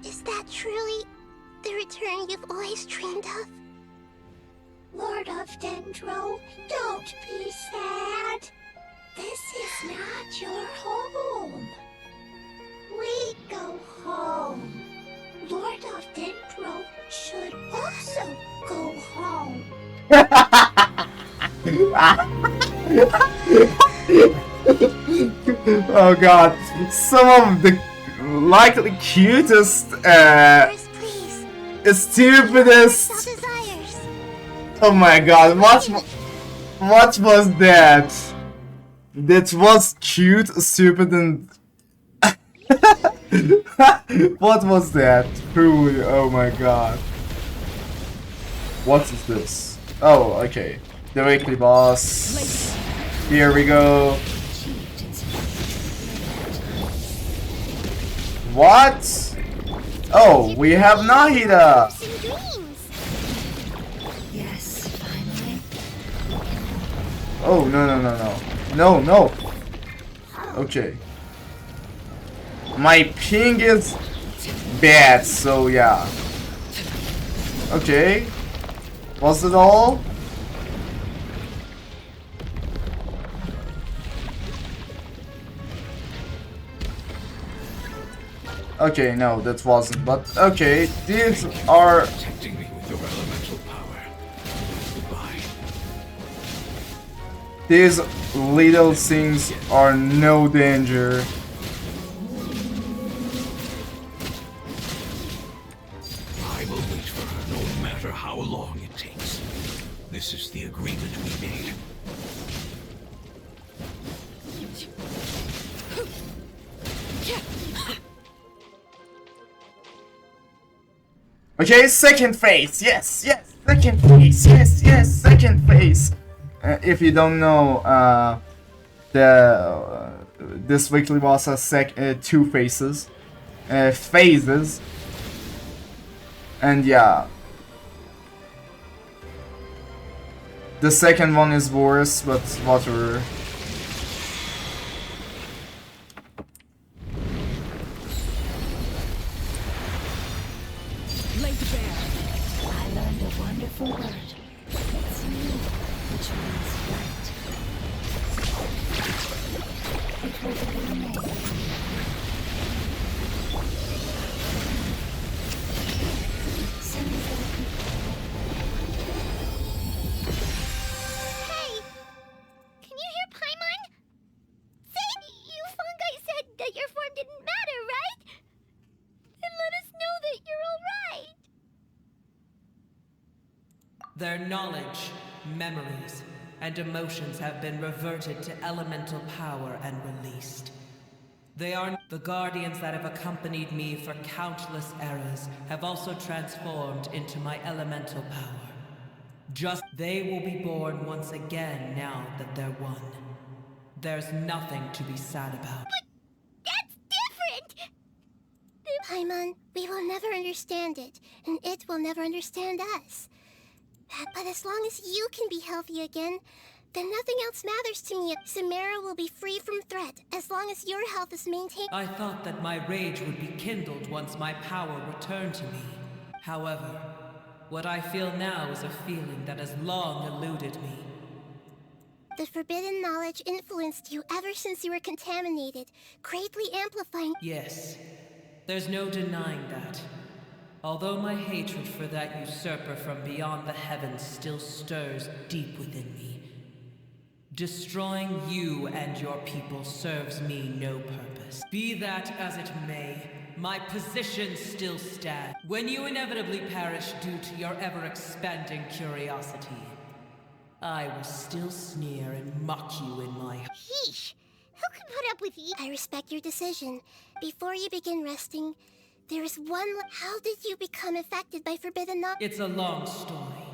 Is that truly the return you've always dreamed of? Lord of Dendro, don't be sad. This is not your home. We go home. Lord of Dendro should also go home. Oh god, some of the likely cutest, Please, stupidest. desires. Oh my god, what was that? That was cute, stupid, and What was that? Truly, oh my god. What is this? Oh, okay. The weekly boss. Here we go. What? Oh, we have Nahida. Yes, finally. Oh, no, no, no, no. No, no. Okay. My ping is bad, so yeah. Okay. Was it all? Okay, no, that wasn't. But okay, these are. Protecting me with your elemental power. Goodbye. These little things are no danger. I will wait for her no matter how long it takes. This is the agreement we made. Okay, second phase. Yes, yes, second phase. Yes, yes, second phase. If you don't know, this weekly boss has two phases, phases, and yeah, the second one is worse, but whatever. I learned a wonderful word. It's new, which means right. It was a good name. Hey! Can you hear Paimon? Say, you fungi said that your form didn't matter, right? Then let us know that you're alright. Their knowledge, memories, and emotions have been reverted to elemental power and released. They are the guardians that have accompanied me for countless eras have also transformed into my elemental power. Just they will be born once again now that they're one. There's nothing to be sad about. That's different! Paimon, we will never understand it, and it will never understand us. But as long as you can be healthy again, then nothing else matters to me. Samara will be free from threat as long as your health is maintained. I thought that my rage would be kindled once my power returned to me. However, what I feel now is a feeling that has long eluded me. The forbidden knowledge influenced you ever since you were contaminated, greatly amplifying. Yes, there's no denying that. Although my hatred for that usurper from beyond the heavens still stirs deep within me, destroying you and your people serves me no purpose. Be that as it may, my position still stands. When you inevitably perish due to your ever-expanding curiosity, I will still sneer and mock you in my... Yeesh! Who can put up with you? I respect your decision. Before you begin resting, there is one... How did you become affected by forbidden knowledge? It's a long story.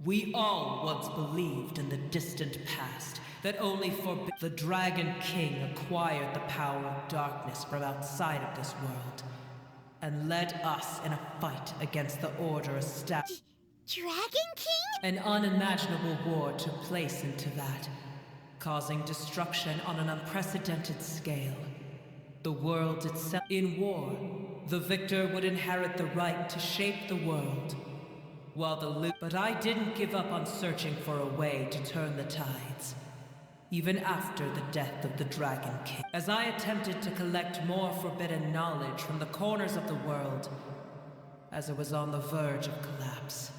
We all once believed in the distant past that only the Dragon King acquired the power of darkness from outside of this world and led us in a fight against the order established. Dragon King? An unimaginable war took place into that, causing destruction on an unprecedented scale. The world itself. In war, the victor would inherit the right to shape the world, while the But I didn't give up on searching for a way to turn the tides, even after the death of the Dragon King. As I attempted to collect more forbidden knowledge from the corners of the world, as it was on the verge of collapse,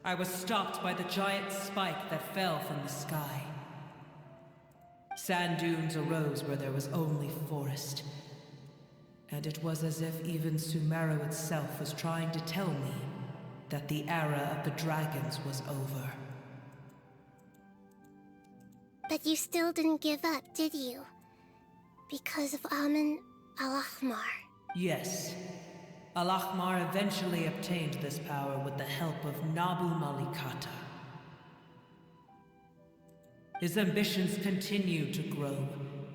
I was stopped by the giant spike that fell from the sky. Sand dunes arose where there was only forest. And it was as if even Sumeru itself was trying to tell me that the era of the dragons was over. But you still didn't give up, did you? Because of Amun, Al-Ahmar. Yes. Al-Ahmar eventually obtained this power with the help of Nabu Malikata. His ambitions continued to grow,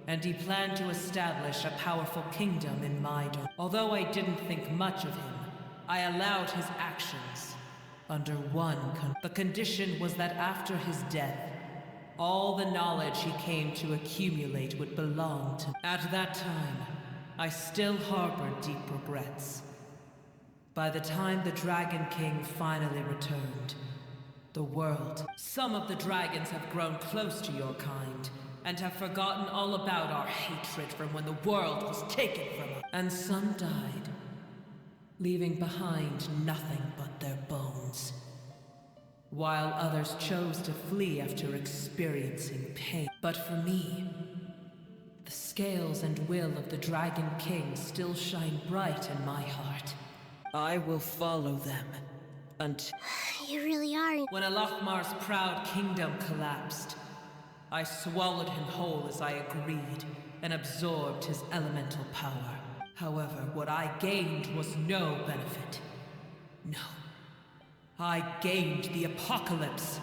and he planned to establish a powerful kingdom in my domain. Although I didn't think much of him, I allowed his actions under one condition. The condition was that after his death, all the knowledge he came to accumulate would belong to me. At that time, I still harbored deep regrets. By the time the Dragon King finally returned, the world. Some of the dragons have grown close to your kind, and have forgotten all about our hatred from when the world was taken from us. And some died, leaving behind nothing but their bones. While others chose to flee after experiencing pain. But for me, the scales and will of the Dragon King still shine bright in my heart. I will follow them until... You really are. When Al-Ahmar's proud kingdom collapsed, I swallowed him whole as I agreed, and absorbed his elemental power. However, what I gained was no benefit. No. I gained the apocalypse.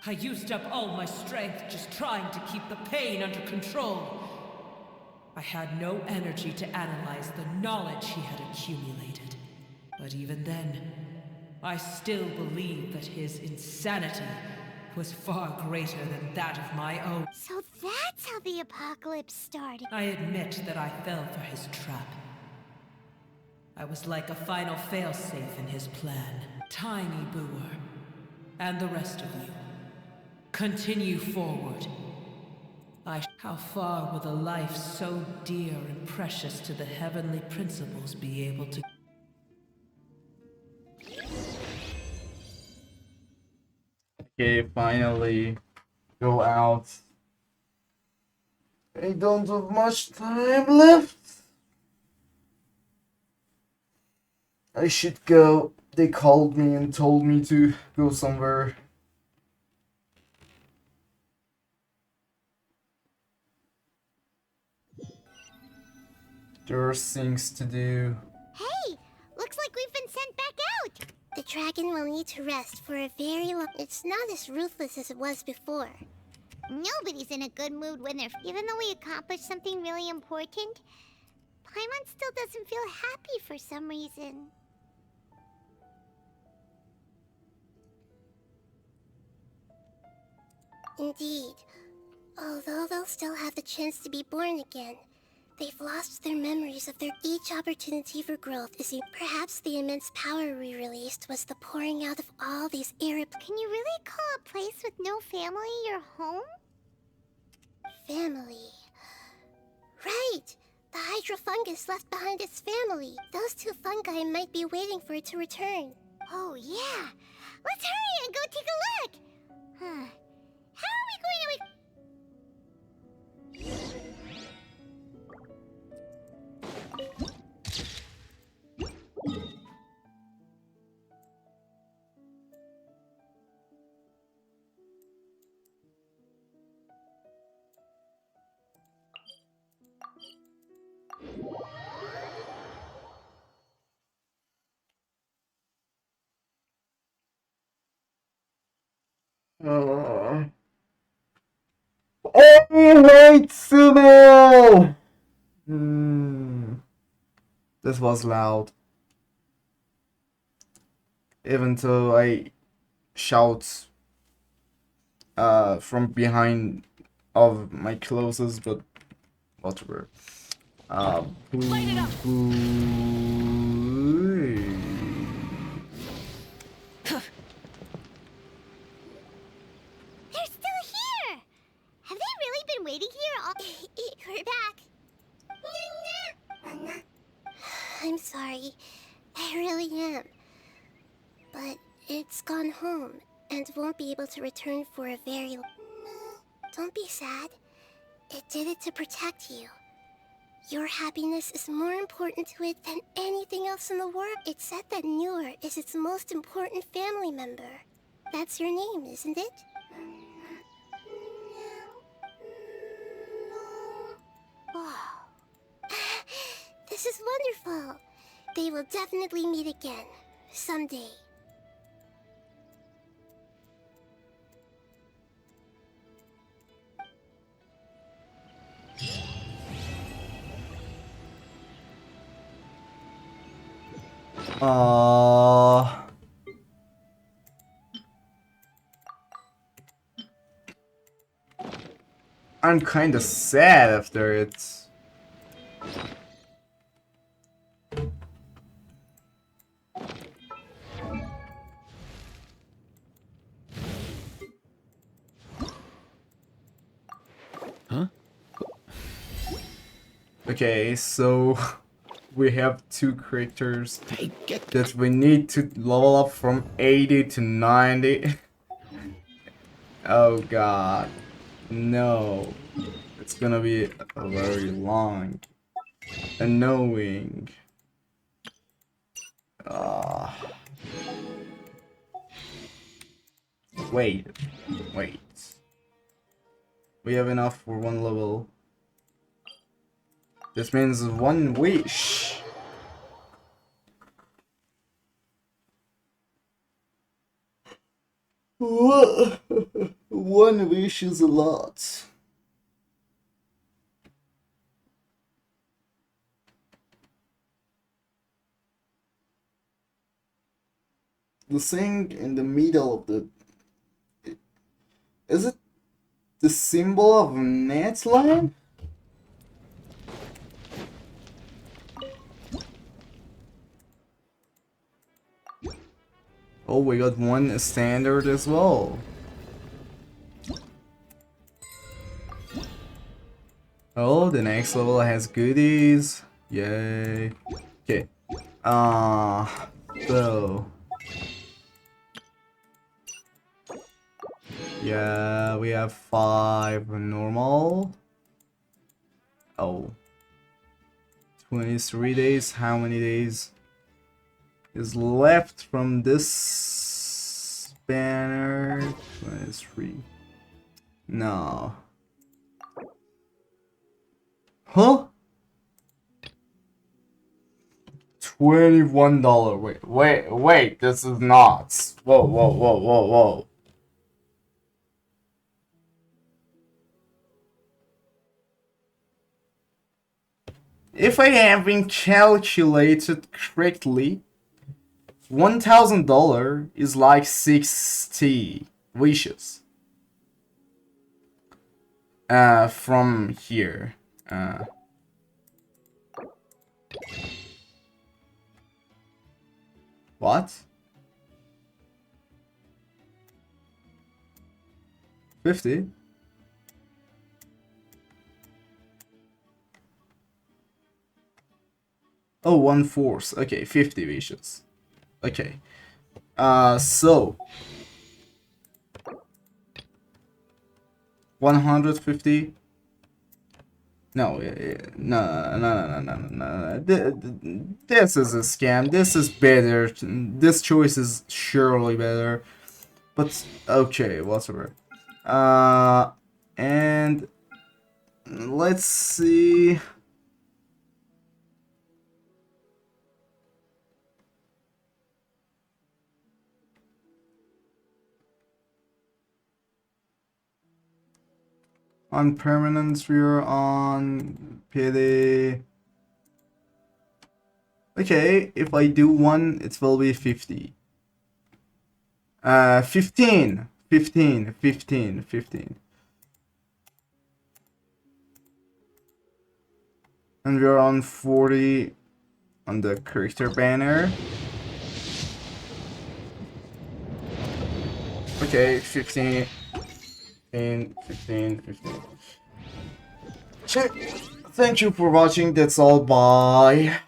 I used up all my strength just trying to keep the pain under control. I had no energy to analyze the knowledge he had accumulated. But even then, I still believed that his insanity was far greater than that of my own. So that's how the apocalypse started. I admit that I fell for his trap. I was like a final failsafe in his plan. Tiny Booer, and the rest of you, continue forward. How far will a life so dear and precious to the heavenly principles be able to... Okay, finally go out. I don't have much time left. I should go. They called me and told me to go somewhere. There's things to do. Hey! Looks like we've been sent back out! The dragon will need to rest for a very long... It's not as ruthless as it was before. Nobody's in a good mood when they're... Even though we accomplished something really important, Paimon still doesn't feel happy for some reason. Indeed. Although they'll still have the chance to be born again, they've lost their memories of their each opportunity for growth is perhaps the immense power we released was the pouring out of all these Can you really call a place with no family your home? Family. Right! The Hydra fungus left behind its family. Those two fungi might be waiting for it to return. Oh yeah! Let's hurry and go take a look! Huh. How are we going to... I hate sumo! This was loud. Even though I shout from behind of my closest, but whatever. Light it up. They're still here! Have they really been waiting here all... We're back. I'm sorry. I really am. But it's gone home, and won't be able to return for a very... Don't be sad. It did it to protect you. Your happiness is more important to it than anything else in the world. It's said that Newer is its most important family member. That's your name, isn't it? Oh. This is wonderful. They will definitely meet again. Someday. I'm kinda sad after it. Huh? Okay, so we have two characters that we need to level up from 80 to 90. Oh god. No. It's gonna be a very long, annoying. Wait. We have enough for one level. This means one wish. One wish is a lot. The thing in the middle of the... Is it the symbol of a net line? Oh, we got one standard as well. Oh, the next level has goodies. Yay. Okay. So... Yeah, we have 5 normal. Oh. 23 days. How many days is left from this banner? 23. No. Huh? $21. Wait, this is nuts. Whoa. If I have been calculated correctly, $1,000 is like 60 wishes. From here. What? 50? Oh, 1/4. Okay, 50 wishes. Okay. So 150. No. This is a scam. This is better. This choice is surely better. But okay, whatever. And let's see. On permanence, we're on PD. Okay, if I do one, it will be 50. 15. And we're on 40 on the character banner. Okay, 15. 15. Thank you for watching. That's all. Bye.